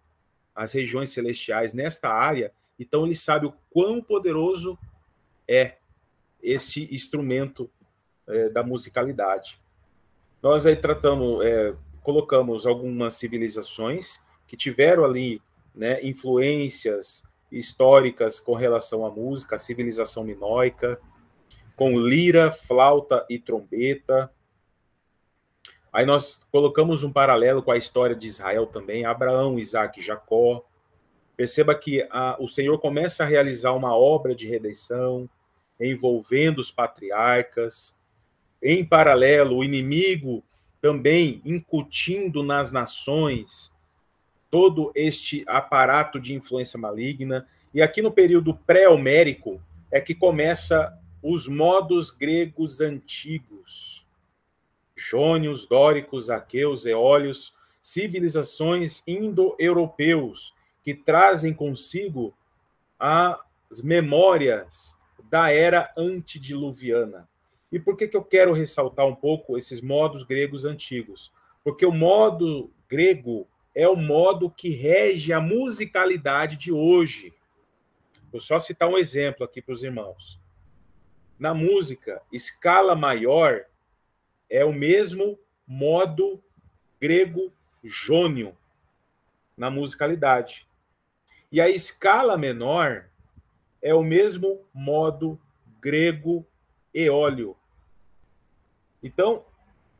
as regiões celestiais nesta área, então ele sabe o quão poderoso é esse instrumento da musicalidade. Nós aí colocamos algumas civilizações que tiveram ali, né, influências históricas com relação à música, a civilização minoica, com lira, flauta e trombeta. Aí nós colocamos um paralelo com a história de Israel também, Abraão, Isaac e Jacó. Perceba que o Senhor começa a realizar uma obra de redenção, envolvendo os patriarcas. Em paralelo, o inimigo também incutindo nas nações todo este aparato de influência maligna. E aqui no período pré-homérico é que começa os modos gregos antigos. Jônios, dóricos, aqueus, eólios, civilizações indo-europeus que trazem consigo as memórias da era antediluviana. E por que eu quero ressaltar um pouco esses modos gregos antigos? Porque o modo grego é o modo que rege a musicalidade de hoje. Vou só citar um exemplo aqui para os irmãos. Na música, escala maior é o mesmo modo grego jônio na musicalidade. E a escala menor é o mesmo modo grego eólio. Então,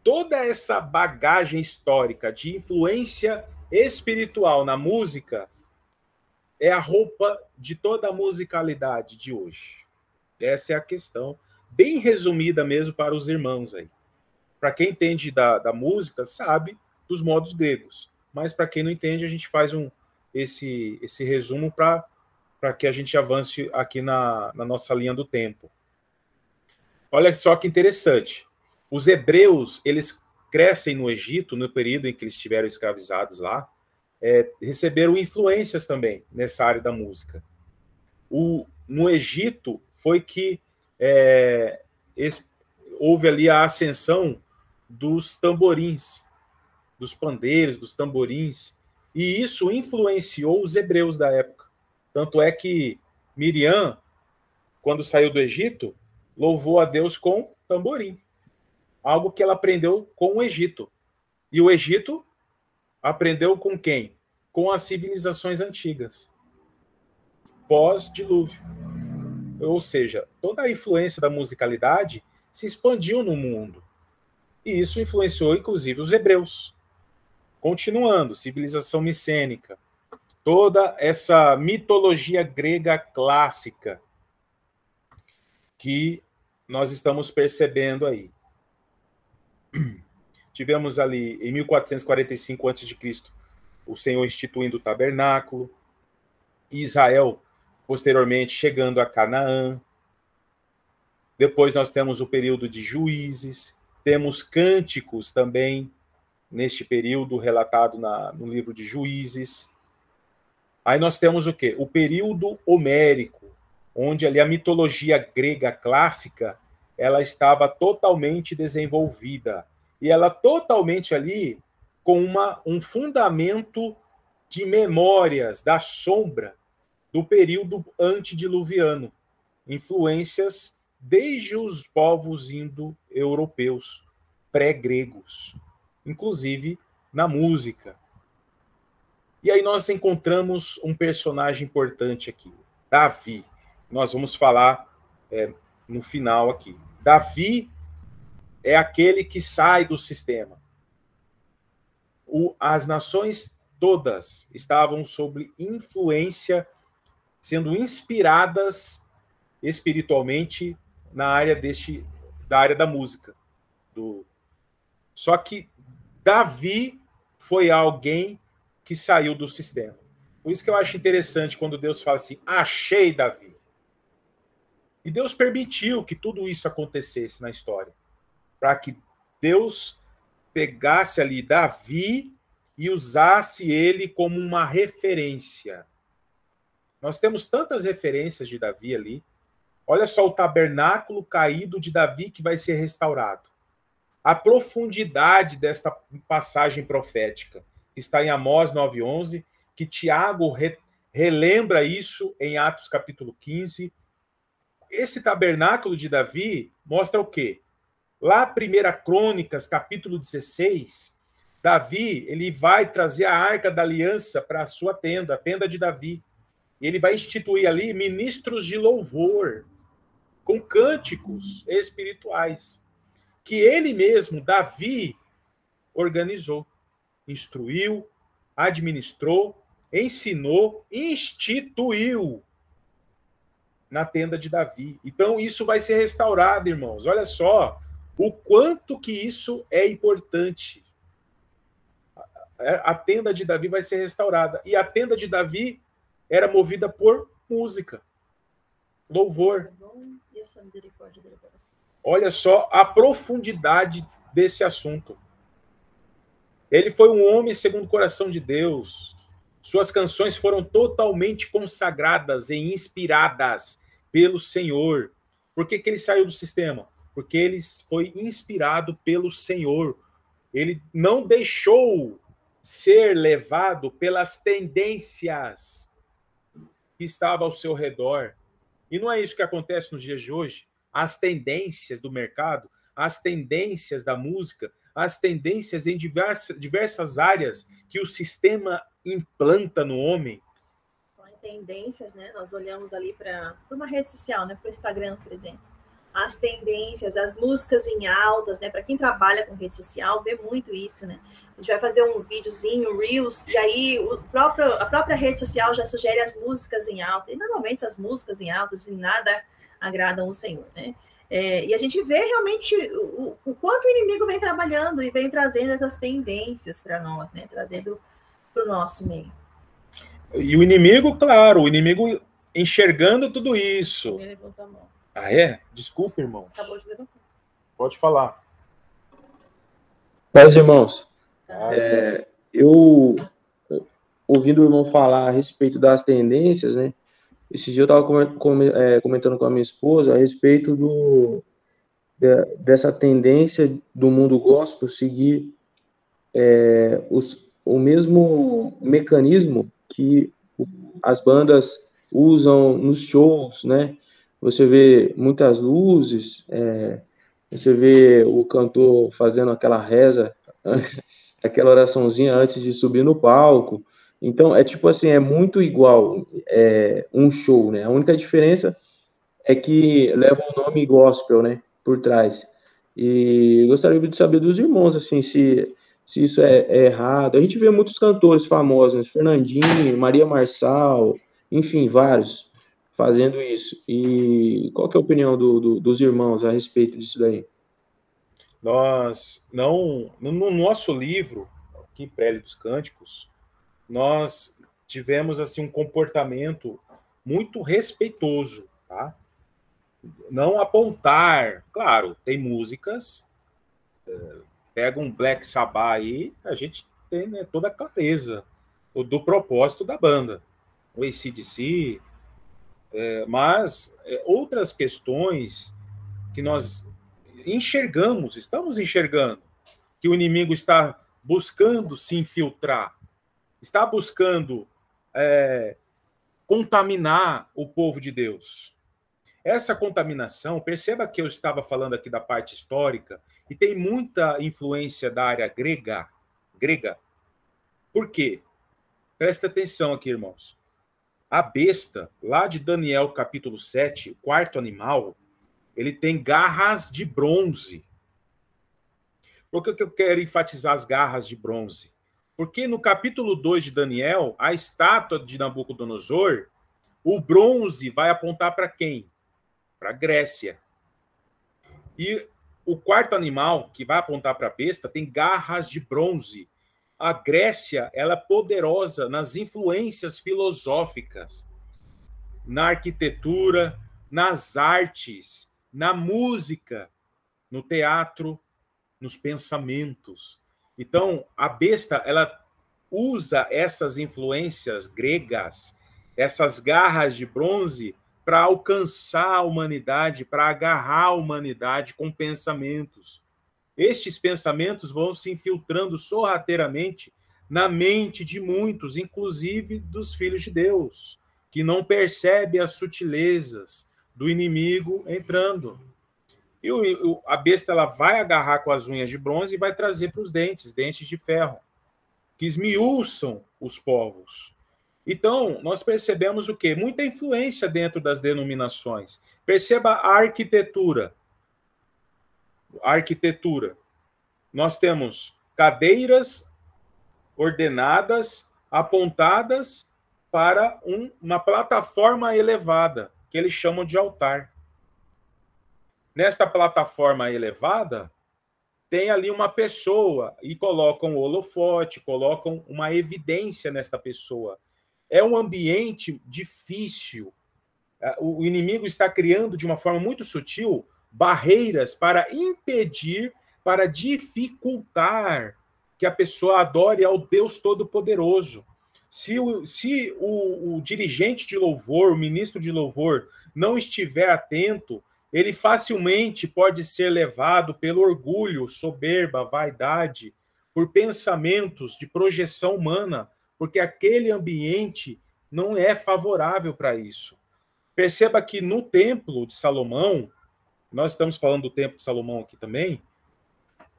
toda essa bagagem histórica de influência espiritual na música é a roupa de toda a musicalidade de hoje. Essa é a questão, bem resumida mesmo para os irmãos aí. Para quem entende da música, sabe dos modos gregos. Mas para quem não entende, a gente faz esse resumo para que a gente avance aqui na nossa linha do tempo. Olha só que interessante. Os hebreus, eles crescem no Egito, no período em que eles estiveram escravizados lá, receberam influências também nessa área da música. No Egito, foi que houve ali a ascensão dos tamborins, dos pandeiros, dos tamborins, e isso influenciou os hebreus da época. Tanto é que Miriam, quando saiu do Egito, louvou a Deus com tamborim, algo que ela aprendeu com o Egito. E o Egito aprendeu com quem? Com as civilizações antigas, pós-dilúvio. Ou seja, toda a influência da musicalidade se expandiu no mundo. E isso influenciou, inclusive, os hebreus. Continuando, civilização micênica, toda essa mitologia grega clássica que nós estamos percebendo aí. Tivemos ali, em 1445 a.C., o Senhor instituindo o tabernáculo, Israel, posteriormente, chegando a Canaã. Depois nós temos o período de Juízes, temos cânticos também, neste período relatado no livro de Juízes. Aí nós temos o quê? O período homérico, onde ali a mitologia grega clássica, ela estava totalmente desenvolvida. E ela totalmente ali com um fundamento de memórias da sombra do período antediluviano. Influências desde os povos indo-europeus, pré-gregos, inclusive na música. E aí nós encontramos um personagem importante aqui, Davi. Nós vamos falar no final aqui. Davi é aquele que sai do sistema. As nações todas estavam sob influência, sendo inspiradas espiritualmente na área da área da música. Só que Davi foi alguém que saiu do sistema. Por isso que eu acho interessante quando Deus fala assim, achei Davi. E Deus permitiu que tudo isso acontecesse na história, para que Deus pegasse ali Davi e usasse ele como uma referência. Nós temos tantas referências de Davi ali. Olha só o tabernáculo caído de Davi que vai ser restaurado. A profundidade desta passagem profética, que está em Amós 9:11, que Tiago relembra isso em Atos capítulo 15. Esse tabernáculo de Davi mostra o quê? Lá, 1 Crônicas, capítulo 16, Davi ele vai trazer a Arca da Aliança para a sua tenda, a tenda de Davi. E ele vai instituir ali ministros de louvor, com cânticos espirituais, que ele mesmo, Davi, organizou, instruiu, administrou, ensinou, instituiu na tenda de Davi. Então, isso vai ser restaurado, irmãos. Olha só o quanto que isso é importante. A tenda de Davi vai ser restaurada. E a tenda de Davi era movida por música, louvor. Olha só a profundidade desse assunto. Ele foi um homem segundo o coração de Deus. Suas canções foram totalmente consagradas e inspiradas pelo Senhor. Por que ele saiu do sistema? Porque ele foi inspirado pelo Senhor. Ele não deixou ser levado pelas tendências que estavam ao seu redor. E não é isso que acontece nos dias de hoje? As tendências do mercado, as tendências da música, as tendências em diversas áreas que o sistema implanta no homem. Tendências, né? Nós olhamos ali para uma rede social, né? Para o Instagram, por exemplo. As tendências, as músicas em altas, né? Para quem trabalha com rede social, vê muito isso, né? A gente vai fazer um videozinho, Reels, e aí a própria rede social já sugere as músicas em alta. E normalmente essas músicas em altas em nada agradam o Senhor, né? E a gente vê realmente o quanto o inimigo vem trabalhando e vem trazendo essas tendências para nós, né? Trazendo para o nosso meio. E o inimigo, claro, o inimigo enxergando tudo isso. Ele levantou a mão. Ah, é? Desculpa, irmão. Acabou de levantar. Pode falar. Paz, irmãos. Eu, ouvindo o irmão falar a respeito das tendências, né? Esse dia eu estava comentando com a minha esposa a respeito dessa tendência do mundo gospel seguir o mesmo mecanismo que as bandas usam nos shows, né? Você vê muitas luzes, você vê o cantor fazendo aquela reza, aquela oraçãozinha antes de subir no palco. Então, é tipo assim, é muito igual um show, né? A única diferença é que leva o nome gospel, né? Por trás. E gostaria de saber dos irmãos, assim, se isso é errado. A gente vê muitos cantores famosos, né? Fernandinho, Maria Marçal, enfim, vários fazendo isso. E qual que é a opinião dos irmãos a respeito disso daí? Nós não, no nosso livro, aqui, Prélio dos Cânticos, nós tivemos assim um comportamento muito respeitoso, tá? Não apontar, claro, tem músicas, pega um Black Sabbath aí, a gente tem, né, toda a clareza do propósito da banda, o AC/DC, mas outras questões que nós estamos enxergando, que o inimigo está buscando se infiltrar, está buscando contaminar o povo de Deus. Essa contaminação, perceba que eu estava falando aqui da parte histórica, e tem muita influência da área grega. Por quê? Presta atenção aqui, irmãos. A besta, lá de Daniel capítulo 7, o quarto animal, ele tem garras de bronze. Por que eu quero enfatizar as garras de bronze? Porque no capítulo 2 de Daniel, a estátua de Nabucodonosor, o bronze vai apontar para quem? Para a Grécia. E o quarto animal, que vai apontar para a besta, tem garras de bronze. A Grécia, ela é poderosa nas influências filosóficas, na arquitetura, nas artes, na música, no teatro, nos pensamentos. Então, a besta, ela usa essas influências gregas, essas garras de bronze, para alcançar a humanidade, para agarrar a humanidade com pensamentos. Estes pensamentos vão se infiltrando sorrateiramente na mente de muitos, inclusive dos filhos de Deus, que não percebem as sutilezas do inimigo entrando. E a besta, ela vai agarrar com as unhas de bronze e vai trazer para os dentes de ferro, que esmiuçam os povos. Então, nós percebemos o quê? Muita influência dentro das denominações. Perceba a arquitetura. Nós temos cadeiras ordenadas, apontadas para uma plataforma elevada, que eles chamam de altar. Nesta plataforma elevada, tem ali uma pessoa, e colocam o holofote, colocam uma evidência nesta pessoa. É um ambiente difícil. O inimigo está criando, de uma forma muito sutil, barreiras para impedir, para dificultar que a pessoa adore ao Deus Todo-Poderoso. Se o dirigente de louvor, o ministro de louvor, não estiver atento, ele facilmente pode ser levado pelo orgulho, soberba, vaidade, por pensamentos de projeção humana, porque aquele ambiente não é favorável para isso. Perceba que no templo de Salomão, nós estamos falando do templo de Salomão aqui também,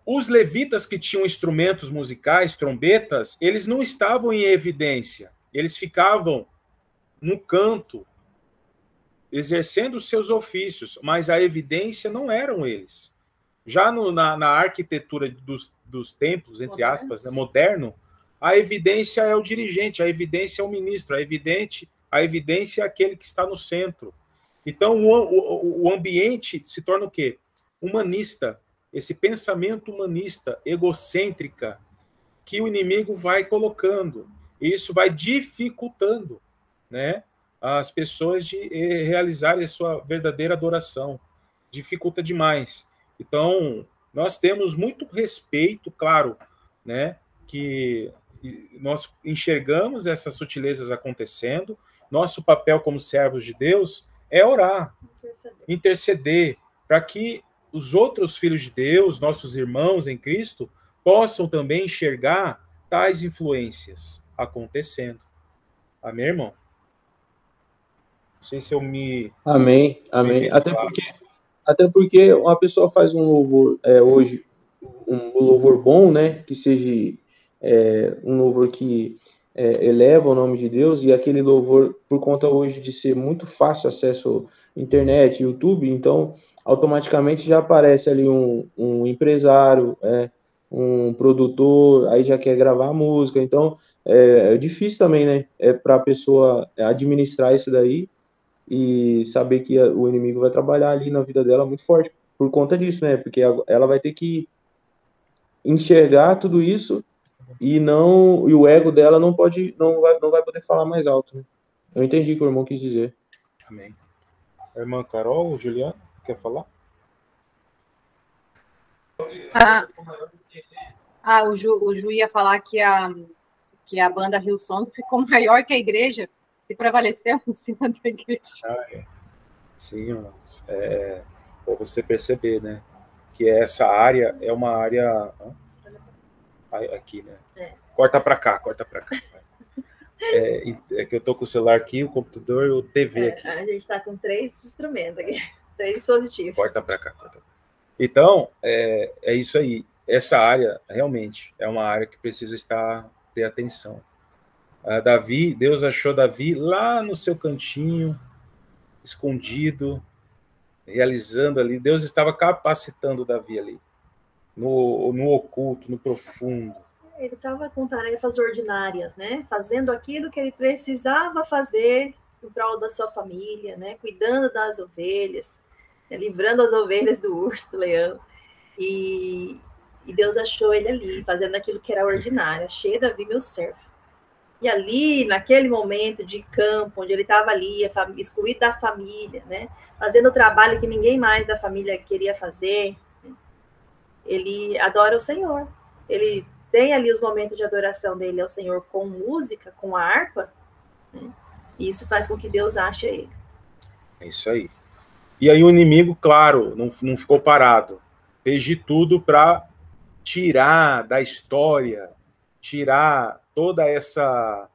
os levitas que tinham instrumentos musicais, trombetas, eles não estavam em evidência, eles ficavam no canto, exercendo os seus ofícios, mas a evidência não eram eles. Já na arquitetura dos templos, entre aspas, né, moderno, a evidência é o dirigente, a evidência é o ministro, a evidência é aquele que está no centro. Então, o ambiente se torna o quê? Humanista. Esse pensamento humanista, egocêntrica, que o inimigo vai colocando. E isso vai dificultando, né, as pessoas de realizarem a sua verdadeira adoração. Dificulta demais. Então, nós temos muito respeito, claro, né, que nós enxergamos essas sutilezas acontecendo. Nosso papel como servos de Deus é orar, interceder, para que os outros filhos de Deus, nossos irmãos em Cristo, possam também enxergar tais influências acontecendo. Amém, irmão? Não sei se eu me... Amém, amém. Até porque uma pessoa faz um louvor hoje, um louvor bom, né? Que seja um louvor que eleva o nome de Deus, e aquele louvor, por conta hoje de ser muito fácil acesso à internet, YouTube, então automaticamente já aparece ali um empresário, um produtor, aí já quer gravar a música, então é difícil também, né? Para a pessoa administrar isso daí e saber que o inimigo vai trabalhar ali na vida dela muito forte por conta disso, né? Porque ela vai ter que enxergar tudo isso e o ego dela não vai poder falar mais alto, né? Eu entendi o que o irmão quis dizer. Amém. Irmã Carol, Juliana, quer falar? O Ju ia falar que a banda Hillsong ficou maior que a igreja, se prevaleceu em cima da igreja. Sim, irmãos. Para você perceber, né? Que essa área é uma área... Aqui, né? Corta para cá. É que eu tô com o celular aqui, o computador e o TV aqui. A gente está com 3 instrumentos aqui, 3 dispositivos. Corta para cá. Então, é isso aí. Essa área, realmente, é uma área que precisa ter atenção. Deus achou Davi lá no seu cantinho, escondido, realizando ali. Deus estava capacitando Davi ali, no oculto, no profundo. Ele estava com tarefas ordinárias, né? Fazendo aquilo que ele precisava fazer em prol da sua família, né? Cuidando das ovelhas, né? Livrando as ovelhas do urso, do leão. E Deus achou ele ali, fazendo aquilo que era ordinário. Achei Davi, meu servo. E ali, naquele momento de campo, onde ele estava ali, excluído da família, né? Fazendo o trabalho que ninguém mais da família queria fazer, ele adora o Senhor. Ele tem ali os momentos de adoração dele ao Senhor com música, com a harpa, né? E isso faz com que Deus ache ele. É isso aí. E aí o inimigo, claro, não ficou parado. Fez de tudo para tirar da história, tirar toda essa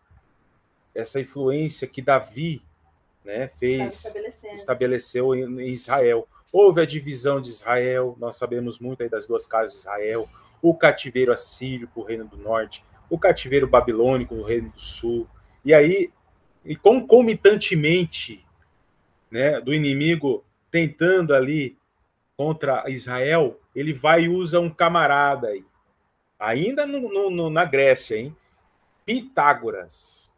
influência que Davi, né, estabeleceu em Israel. Houve a divisão de Israel, nós sabemos muito aí das 2 casas de Israel, o cativeiro assírio para o reino do norte, o cativeiro babilônico no reino do sul, e aí, e concomitantemente, né, do inimigo tentando ali contra Israel, ele vai e usa um camarada aí, ainda na Grécia, hein? Pitágoras.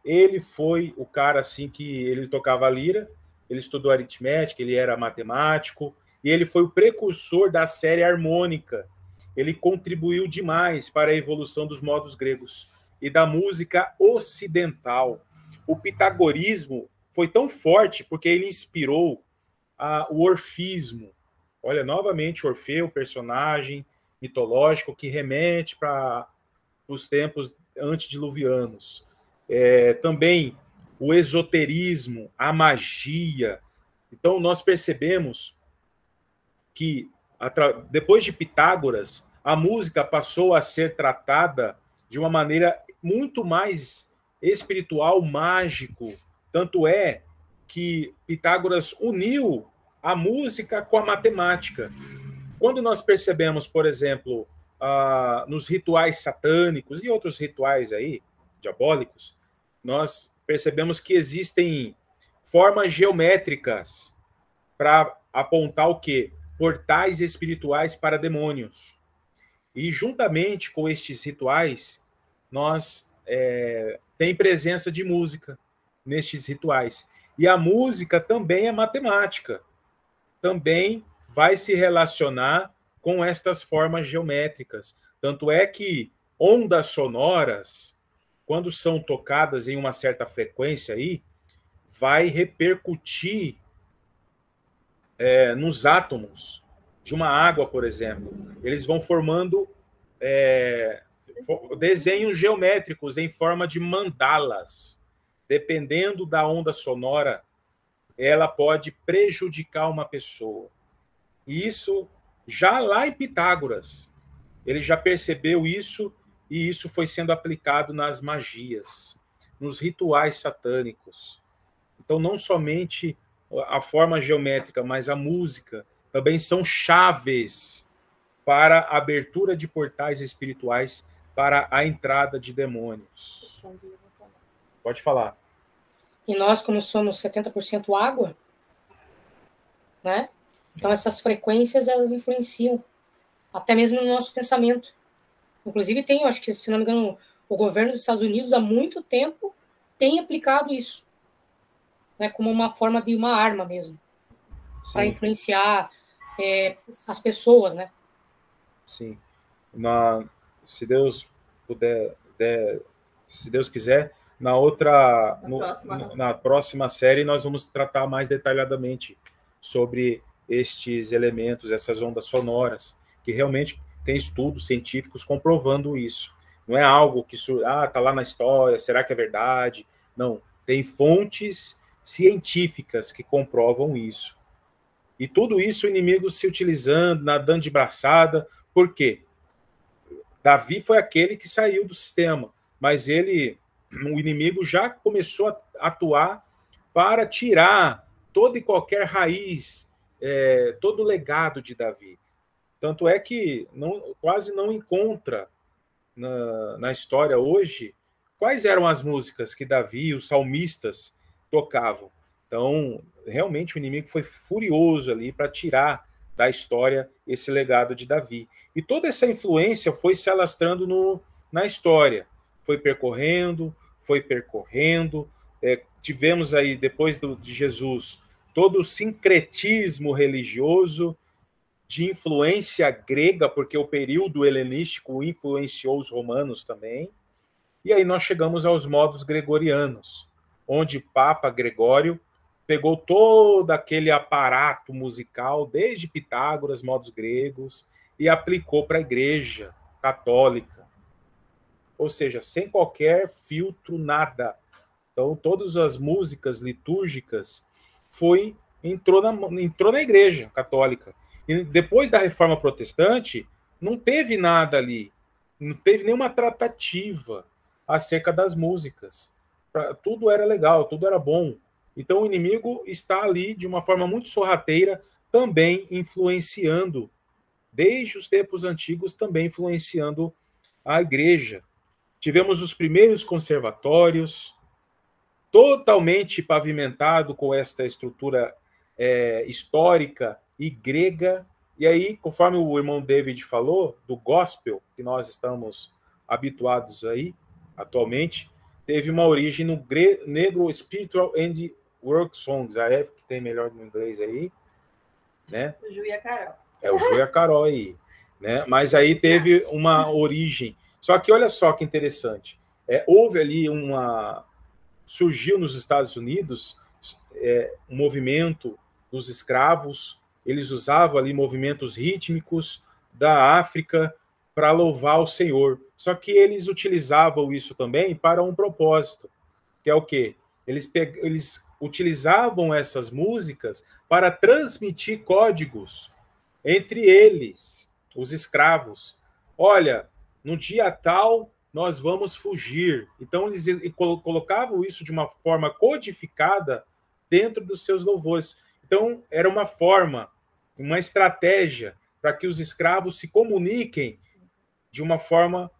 Ele foi o cara assim que ele tocava a lira, ele estudou aritmética, ele era matemático, e ele foi o precursor da série harmônica. Ele contribuiu demais para a evolução dos modos gregos e da música ocidental. O pitagorismo foi tão forte porque ele inspirou o orfismo. Olha, novamente, Orfeu, personagem mitológico que remete para os tempos antediluvianos. Também o esoterismo, a magia. Então, nós percebemos que, depois de Pitágoras, a música passou a ser tratada de uma maneira muito mais espiritual, mágico. Tanto é que Pitágoras uniu a música com a matemática. Quando nós percebemos, por exemplo, nos rituais satânicos e outros rituais aí, diabólicos, nós percebemos que existem formas geométricas para apontar o quê? Portais espirituais para demônios. E juntamente com estes rituais, nós tem presença de música nestes rituais. E a música também é matemática. Também vai se relacionar com estas formas geométricas. Tanto é que ondas sonoras, quando são tocadas em uma certa frequência aí, vai repercutir nos átomos de uma água, por exemplo. Eles vão formando desenhos geométricos em forma de mandalas, dependendo da onda sonora ela pode prejudicar uma pessoa. E isso, já lá em Pitágoras, ele já percebeu isso, e isso foi sendo aplicado nas magias, nos rituais satânicos. Então, não somente a forma geométrica, mas a música também são chaves para a abertura de portais espirituais para a entrada de demônios. Pode falar. E nós, como somos 70% água, né? Então essas frequências, elas influenciam até mesmo no nosso pensamento. Inclusive tem, acho que, se não me engano, o governo dos Estados Unidos há muito tempo tem aplicado isso, né, como uma forma de uma arma mesmo, para influenciar as pessoas, né? Sim. Se Deus puder, se Deus quiser, na próxima série nós vamos tratar mais detalhadamente sobre estes elementos, essas ondas sonoras, que realmente tem estudos científicos comprovando isso. Não é algo que está lá na história, será que é verdade? Não, tem fontes científicas que comprovam isso. E tudo isso o inimigo se utilizando, nadando de braçada. Por quê? Davi foi aquele que saiu do sistema, mas o inimigo já começou a atuar para tirar toda e qualquer raiz, todo o legado de Davi. Tanto é que quase não encontra na história hoje quais eram as músicas que Davi e os salmistas tocavam. Então, realmente o inimigo foi furioso ali para tirar da história esse legado de Davi. E toda essa influência foi se alastrando na história. Foi percorrendo. Tivemos aí, depois de Jesus, todo o sincretismo religioso de influência grega, porque o período helenístico influenciou os romanos também. E aí nós chegamos aos modos gregorianos, onde Papa Gregório pegou todo aquele aparato musical, desde Pitágoras, modos gregos, e aplicou para a Igreja Católica. Ou seja, sem qualquer filtro, nada. Então, todas as músicas litúrgicas entrou na Igreja Católica. E depois da Reforma Protestante, não teve nada ali, não teve nenhuma tratativa acerca das músicas. Tudo era legal, tudo era bom. Então o inimigo está ali de uma forma muito sorrateira, também influenciando, desde os tempos antigos, também influenciando a igreja. Tivemos os primeiros conservatórios, totalmente pavimentado com esta estrutura histórica e grega. E aí, conforme o irmão David falou, do gospel, que nós estamos habituados aí, atualmente, teve uma origem no Negro Spiritual and Work Songs, a Eve, que tem melhor no inglês aí, né? O Ju e a Carol. O Ju e a Carol aí, né? Mas aí teve uma origem. Só que olha só que interessante. Houve ali surgiu nos Estados Unidos um movimento dos escravos, eles usavam ali movimentos rítmicos da África para louvar o Senhor. Só que eles utilizavam isso também para um propósito, que é o quê? Eles utilizavam essas músicas para transmitir códigos entre eles, os escravos. Olha, no dia tal, nós vamos fugir. Então, eles colocavam isso de uma forma codificada dentro dos seus louvores. Então, era uma forma, uma estratégia para que os escravos se comuniquem de uma forma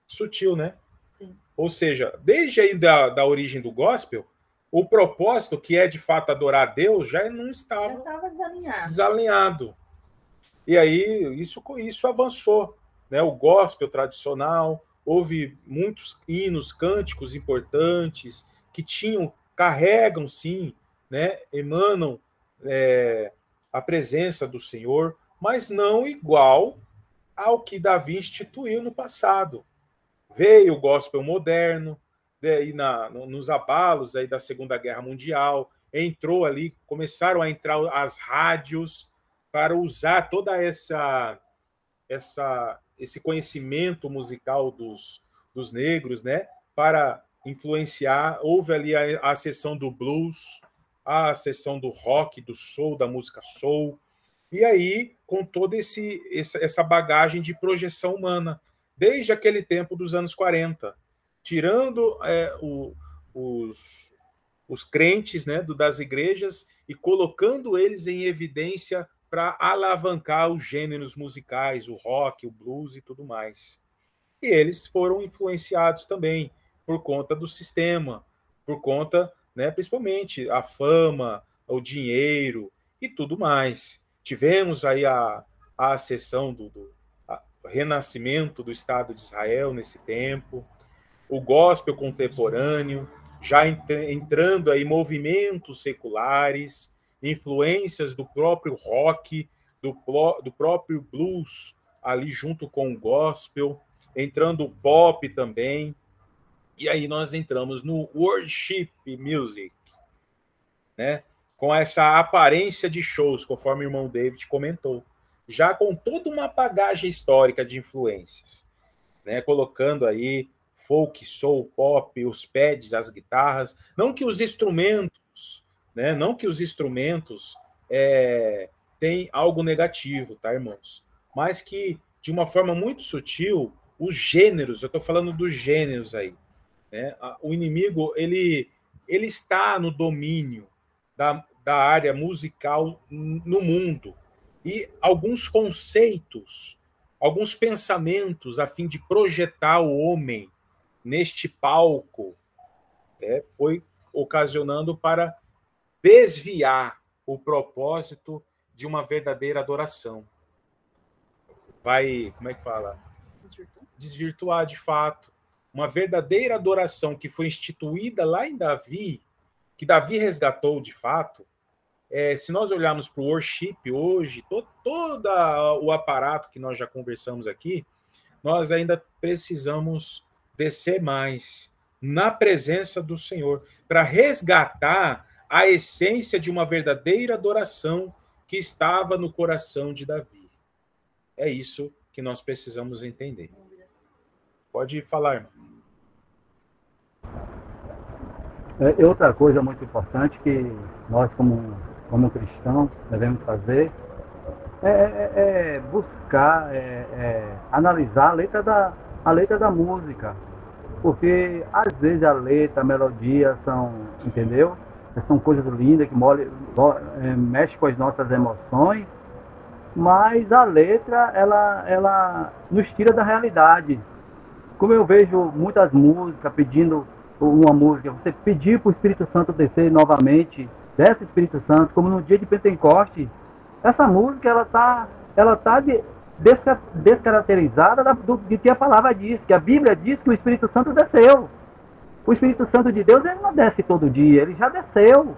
sutil, né? Sim. Ou seja, desde aí da origem do gospel, o propósito, que é de fato adorar a Deus, já não estava desalinhado. E aí isso avançou, né? O gospel tradicional, houve muitos hinos, cânticos importantes que carregam, sim, né? Emanam a presença do Senhor, mas não igual ao que Davi instituiu no passado. Veio o gospel moderno, aí nos abalos aí da Segunda Guerra Mundial, entrou ali, começaram a entrar as rádios para usar toda esse conhecimento musical dos negros, né, para influenciar. Houve ali a seção do blues, a seção do rock, do soul, da música soul, e aí com toda essa bagagem de projeção humana, desde aquele tempo dos anos 40, tirando os crentes, né, das igrejas e colocando eles em evidência para alavancar os gêneros musicais, o rock, o blues e tudo mais. E eles foram influenciados também por conta do sistema, por conta, né, principalmente a fama, o dinheiro e tudo mais. Tivemos aí a ascensão do renascimento do Estado de Israel nesse tempo, o gospel contemporâneo, já entrando aí movimentos seculares, influências do próprio rock, do próprio blues, ali junto com o gospel, entrando o pop também. E aí nós entramos no worship music, né? Com essa aparência de shows, conforme o irmão David comentou, já com toda uma bagagem histórica de influências, né? Colocando aí folk, soul, pop, os pads, as guitarras, não que os instrumentos, né? Não que os instrumentos tem algo negativo, tá, irmãos? Mas que, de uma forma muito sutil, os gêneros, eu estou falando dos gêneros aí, né? O inimigo, ele está no domínio da área musical no mundo. E alguns conceitos, alguns pensamentos a fim de projetar o homem neste palco, foi ocasionando para desviar o propósito de uma verdadeira adoração. Vai, como é que fala? Desvirtuar de fato. Uma verdadeira adoração que foi instituída lá em Davi, que Davi resgatou de fato. Se nós olharmos para o worship hoje, todo o aparato que nós já conversamos aqui, nós ainda precisamos descer mais na presença do Senhor para resgatar a essência de uma verdadeira adoração que estava no coração de Davi. É isso que nós precisamos entender. Pode falar, irmão. Outra coisa muito importante que nós, como cristãos, devemos fazer é buscar, analisar a letra da música. Porque, às vezes, a letra, a melodia entendeu? São coisas lindas que mexem com as nossas emoções, mas a letra, ela nos tira da realidade. Como eu vejo muitas músicas pedindo uma música, você pedir para o Espírito Santo descer novamente, desce Espírito Santo, como no dia de Pentecoste, essa música, ela tá descaracterizada de que a palavra diz, que a Bíblia diz que o Espírito Santo desceu. O Espírito Santo de Deus, ele não desce todo dia, ele já desceu.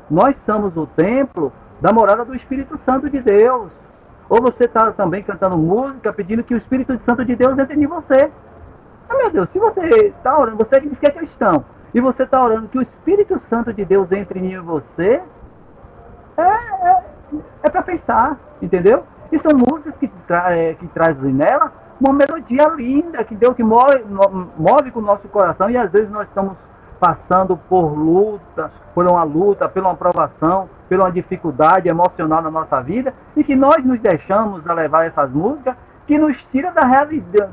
Nós somos o templo da morada do Espírito Santo de Deus. Ou você está também cantando música pedindo que o Espírito Santo de Deus entre em você. Ah, meu Deus, se você está orando, você diz que é cristão, e você está orando que o Espírito Santo de Deus entre em você, é para pensar, entendeu? E são músicas que trazem nela uma melodia linda, que Deus que move com o nosso coração, e às vezes nós estamos passando por uma luta, pela uma provação, pela uma dificuldade emocional na nossa vida, e que nós nos deixamos a levar essas músicas que nos tira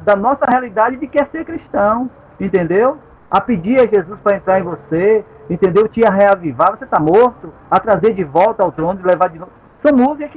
da nossa realidade de que é ser cristão, entendeu? A pedir a Jesus para entrar em você, entendeu? Te a reavivar, você está morto, a trazer de volta ao trono, de levar de novo. São músicas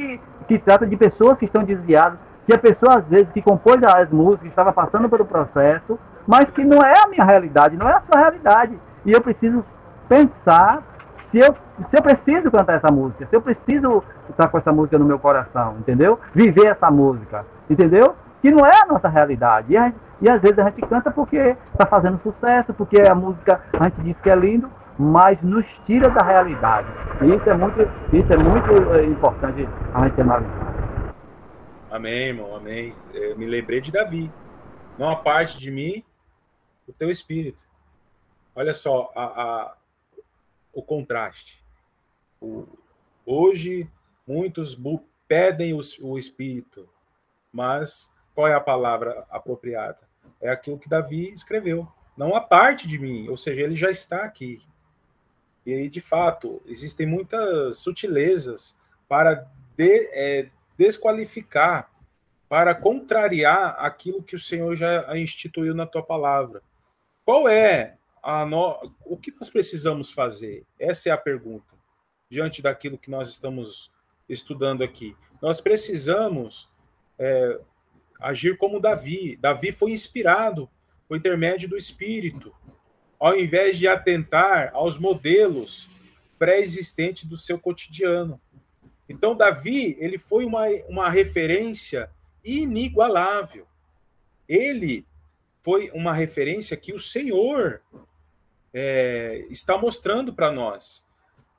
que tratam de pessoas que estão desviadas, que a pessoa, às vezes, que compôs as músicas, estava passando pelo processo, mas que não é a minha realidade, não é a sua realidade. E eu preciso pensar se eu preciso cantar essa música, se eu preciso estar com essa música no meu coração, entendeu? Viver essa música, entendeu? Que não é a nossa realidade. E às vezes a gente canta porque está fazendo sucesso, porque a música, a gente diz que é lindo, mas nos tira da realidade. E isso é muito importante a gente analisar. Amém, irmão, amém. Eu me lembrei de Davi. Não a parte de mim, o teu espírito. Olha só o contraste. Hoje, muitos pedem o espírito, mas qual é a palavra apropriada? É aquilo que Davi escreveu. Não a parte de mim, ou seja, ele já está aqui. E aí, de fato, existem muitas sutilezas para desqualificar, para contrariar aquilo que o Senhor já instituiu na tua palavra. Qual é o que nós precisamos fazer? Essa é a pergunta, diante daquilo que nós estamos estudando aqui. Nós precisamos agir como Davi. Davi foi inspirado por intermédio do Espírito, ao invés de atentar aos modelos pré-existentes do seu cotidiano. Então, Davi, ele foi uma referência inigualável. Ele foi uma referência que o Senhor está mostrando para nós.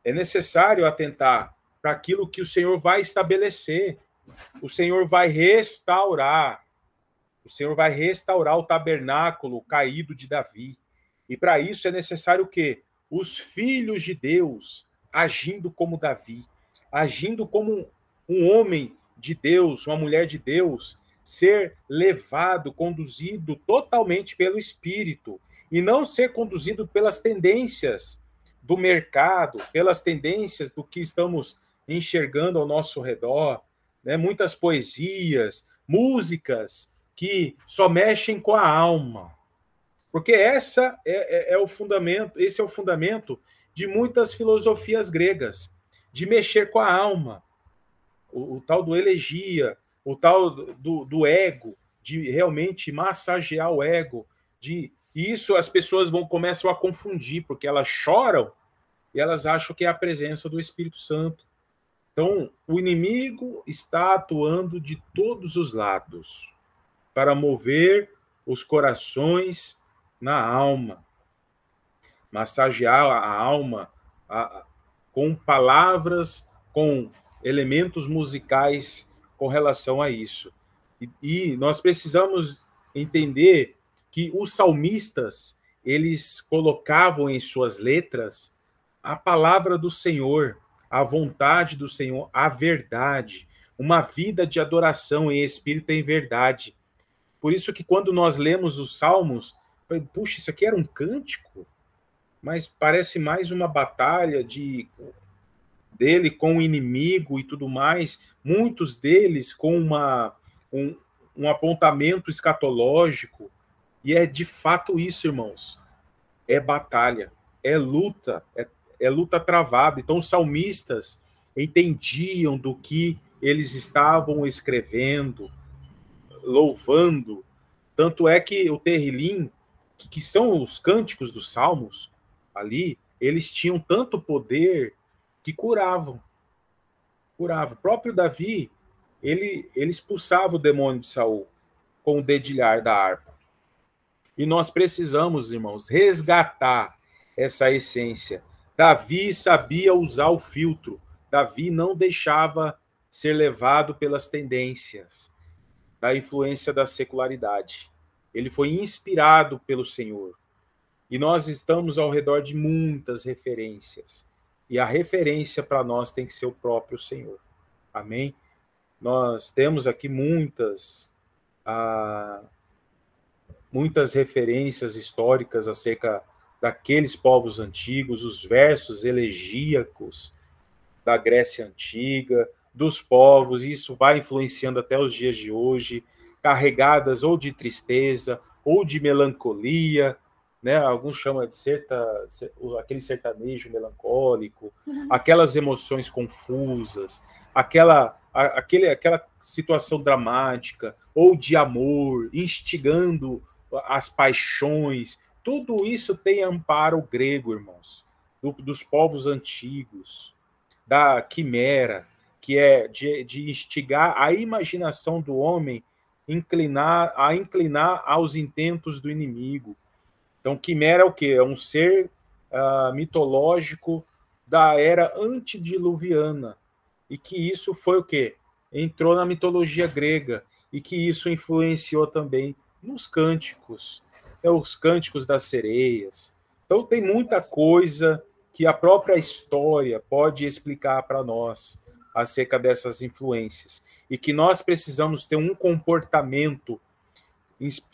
É necessário atentar para aquilo que o Senhor vai estabelecer. O Senhor vai restaurar. O Senhor vai restaurar o tabernáculo caído de Davi. E para isso é necessário o quê? Os filhos de Deus agindo como Davi, agindo como um homem de Deus, uma mulher de Deus, ser levado, conduzido totalmente pelo Espírito, e não ser conduzido pelas tendências do mercado, pelas tendências do que estamos enxergando ao nosso redor, né? Muitas poesias, músicas que só mexem com a alma. Porque esse é o fundamento de muitas filosofias gregas, de mexer com a alma, o tal do elegia, o tal do ego, de realmente massagear o ego, e isso as pessoas começam a confundir, porque elas choram e elas acham que é a presença do Espírito Santo. Então, o inimigo está atuando de todos os lados para mover os corações na alma, massagear a alma com palavras, com elementos musicais com relação a isso. E nós precisamos entender que os salmistas, eles colocavam em suas letras a palavra do Senhor, a vontade do Senhor, a verdade, uma vida de adoração em espírito e em verdade. Por isso que quando nós lemos os salmos, puxa, isso aqui era um cântico, mas parece mais uma batalha dele com o inimigo e tudo mais, muitos deles com um apontamento escatológico, e é de fato isso, irmãos, é batalha, é luta travada. Então os salmistas entendiam do que eles estavam escrevendo, louvando, tanto é que o Terrilim, que são os cânticos dos salmos, ali, eles tinham tanto poder que curavam. O próprio Davi, ele expulsava o demônio de Saul com o dedilhar da harpa. E nós precisamos, irmãos, resgatar essa essência. Davi sabia usar o filtro. Davi não deixava ser levado pelas tendências da influência da secularidade. Ele foi inspirado pelo Senhor. E nós estamos ao redor de muitas referências. E a referência para nós tem que ser o próprio Senhor. Amém? Nós temos aqui muitas referências históricas acerca daqueles povos antigos, os versos elegíacos da Grécia Antiga, dos povos, e isso vai influenciando até os dias de hoje, carregadas ou de tristeza, ou de melancolia, né? Alguns chamam de aquele sertanejo melancólico, aquelas emoções confusas, aquela situação dramática, ou de amor, instigando as paixões. Tudo isso tem amparo grego, irmãos, dos povos antigos, da quimera, que é de instigar a imaginação do homem inclinar aos intentos do inimigo. Então, quimera é o quê? É um ser mitológico da era antediluviana, e que isso foi o quê? Entrou na mitologia grega, e que isso influenciou também nos cânticos, os cânticos das sereias. Então, tem muita coisa que a própria história pode explicar para nós acerca dessas influências, e que nós precisamos ter um comportamento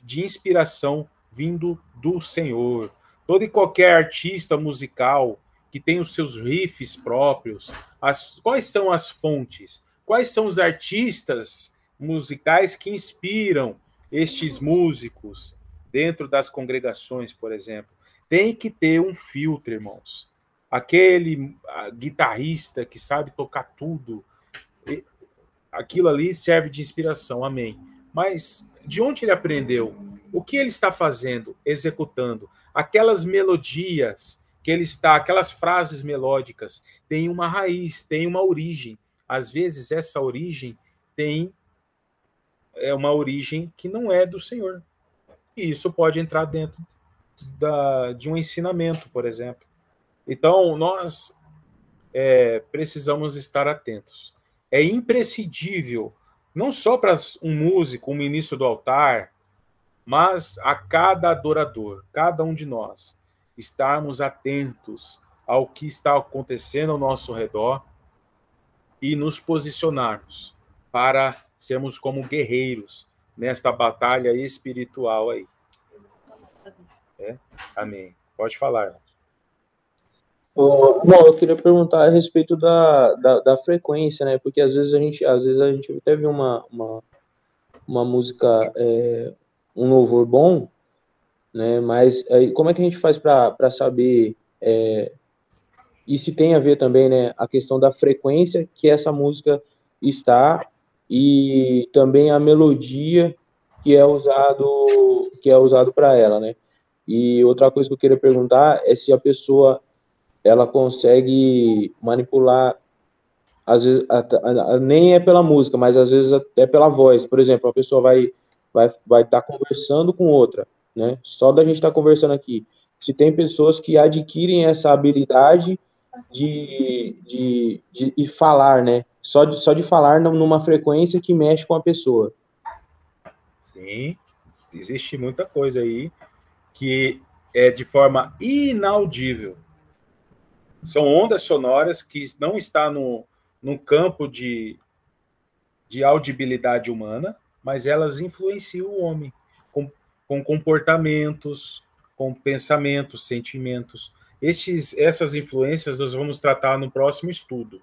de inspiração vindo do Senhor. Todo e qualquer artista musical que tem os seus riffs próprios. Quais são as fontes? Quais são os artistas musicais que inspiram estes músicos dentro das congregações, por exemplo? Tem que ter um filtro, irmãos. Aquele guitarrista que sabe tocar tudo, aquilo ali serve de inspiração, amém. Mas de onde ele aprendeu? O que ele está fazendo, executando? Aquelas melodias que ele está, aquelas frases melódicas, têm uma raiz, têm uma origem. Às vezes essa origem é uma origem que não é do Senhor. E isso pode entrar dentro de um ensinamento, por exemplo. Então, nós precisamos estar atentos. É imprescindível, não só para um músico, um ministro do altar, mas a cada adorador, cada um de nós, estarmos atentos ao que está acontecendo ao nosso redor e nos posicionarmos para sermos como guerreiros nesta batalha espiritual aí. Amém. Pode falar. Bom, eu queria perguntar a respeito da frequência, né? Porque às vezes a gente até viu uma música, um louvor bom, né? Mas aí, como é que a gente faz para saber, e se tem a ver também, né, a questão da frequência que essa música está e também a melodia que é usado para ela, né? E outra coisa que eu queria perguntar é se a pessoa ela consegue manipular, às vezes, nem é pela música, mas às vezes até pela voz. Por exemplo, a pessoa vai estar conversando com outra, né? Só da gente estar conversando aqui. Se tem pessoas que adquirem essa habilidade de falar, né? Só de falar numa frequência que mexe com a pessoa. Sim, existe muita coisa aí que é de forma inaudível. São ondas sonoras que não estão no campo de audibilidade humana, mas elas influenciam o homem com comportamentos, com pensamentos, sentimentos. Essas influências nós vamos tratar no próximo estudo,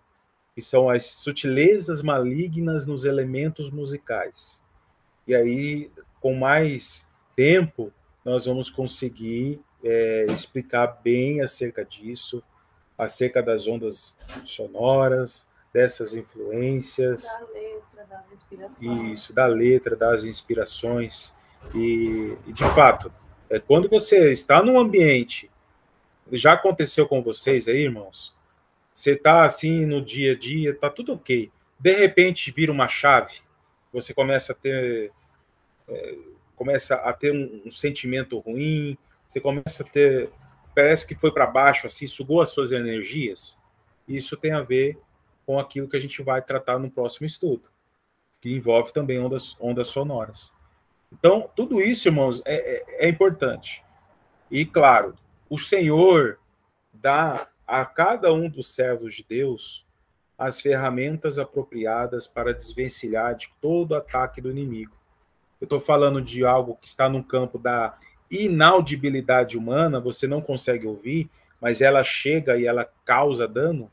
que são as sutilezas malignas nos elementos musicais. E aí, com mais tempo, nós vamos conseguir explicar bem acerca disso, acerca das ondas sonoras, dessas influências. Da letra, das inspirações. Isso, da letra, das inspirações. E de fato, quando você está num ambiente, já aconteceu com vocês aí, irmãos? Você está assim no dia a dia, está tudo ok. De repente, vira uma chave, você começa a ter um sentimento ruim, você começa a ter... Parece que foi para baixo, assim, sugou as suas energias. Isso tem a ver com aquilo que a gente vai tratar no próximo estudo, que envolve também ondas sonoras. Então, tudo isso, irmãos, é importante. E, claro, o Senhor dá a cada um dos servos de Deus as ferramentas apropriadas para desvencilhar de todo ataque do inimigo. Eu estou falando de algo que está no campo da inaudibilidade humana, você não consegue ouvir, mas ela chega e ela causa dano.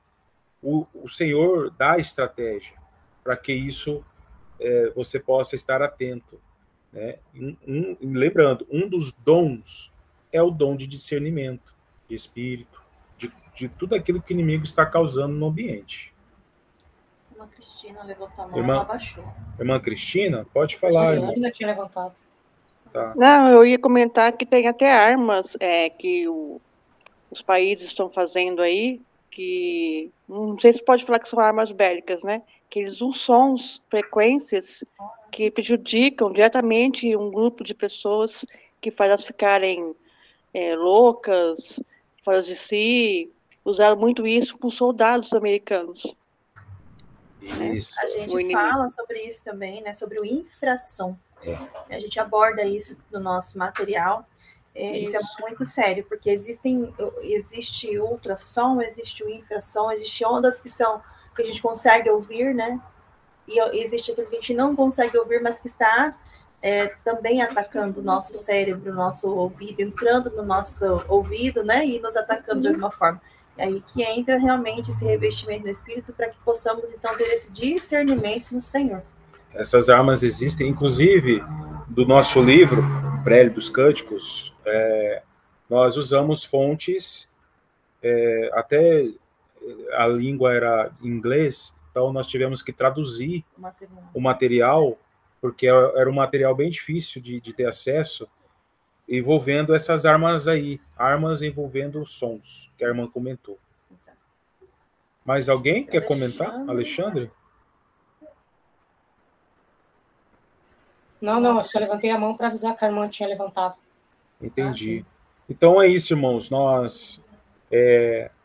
O Senhor dá estratégia para que isso você possa estar atento, né? Lembrando, um dos dons é o dom de discernimento, de espírito, de tudo aquilo que o inimigo está causando no ambiente. Irmã Cristina levantou a mão, ela abaixou. Irmã Cristina, pode falar. A Cristina tinha levantado. Tá. Não, eu ia comentar que tem até armas que os países estão fazendo aí, que não sei se pode falar que são armas bélicas, né? Que eles usam sons, frequências que prejudicam diretamente um grupo de pessoas, que faz elas ficarem loucas, fora de si. Usaram muito isso com soldados americanos. Isso. A gente fala sobre isso também, né? Sobre o infrassom. A gente aborda isso no nosso material. Isso é muito sério, porque existe ultrassom, existe o infrassom, existe ondas que a gente consegue ouvir, né? E existe aquilo que a gente não consegue ouvir, mas que está também atacando o nosso cérebro, o nosso ouvido, entrando no nosso ouvido, né? E nos atacando de alguma forma. É aí que entra realmente esse revestimento do Espírito para que possamos, então, ter esse discernimento no Senhor. Essas armas existem, inclusive, do nosso livro, Prélio dos Cânticos, nós usamos fontes, até a língua era inglês, então nós tivemos que traduzir o material, porque era um material bem difícil de ter acesso, envolvendo essas armas aí, armas envolvendo os sons, que a irmã comentou. Exato. Mais alguém quer comentar? Alexandre? Não, eu só levantei a mão para avisar que a irmã tinha levantado. Entendi. Então é isso, irmãos. Nós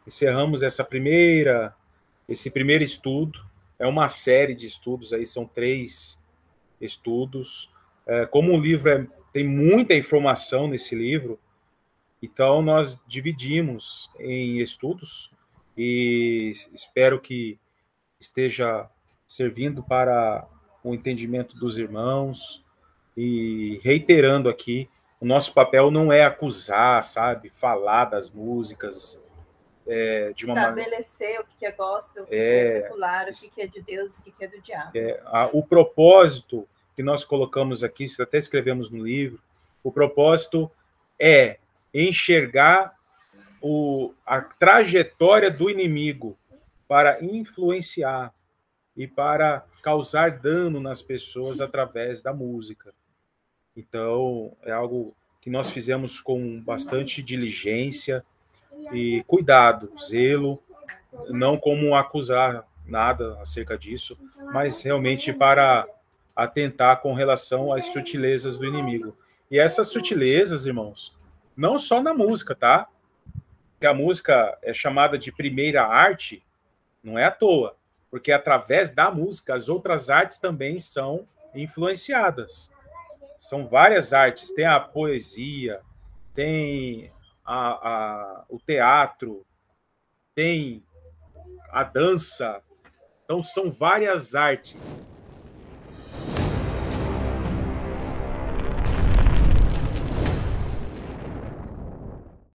encerramos esse primeiro estudo. É uma série de estudos, aí são 3 estudos. Como o livro tem muita informação nesse livro, então nós dividimos em estudos e espero que esteja servindo para o entendimento dos irmãos. E reiterando aqui, o nosso papel não é acusar, sabe, falar das músicas de uma estabelecer o que é gospel, o que é secular, o que é de Deus, o que é do diabo. O propósito que nós colocamos aqui, até escrevemos no livro, o propósito é enxergar a trajetória do inimigo para influenciar e para causar dano nas pessoas através da música. Então, é algo que nós fizemos com bastante diligência e cuidado, zelo, não como acusar nada acerca disso, mas realmente para atentar com relação às sutilezas do inimigo. E essas sutilezas, irmãos, não só na música, tá? Que a música é chamada de primeira arte, não é à toa, porque através da música as outras artes também são influenciadas. São várias artes, tem a poesia, tem o teatro, tem a dança. Então, são várias artes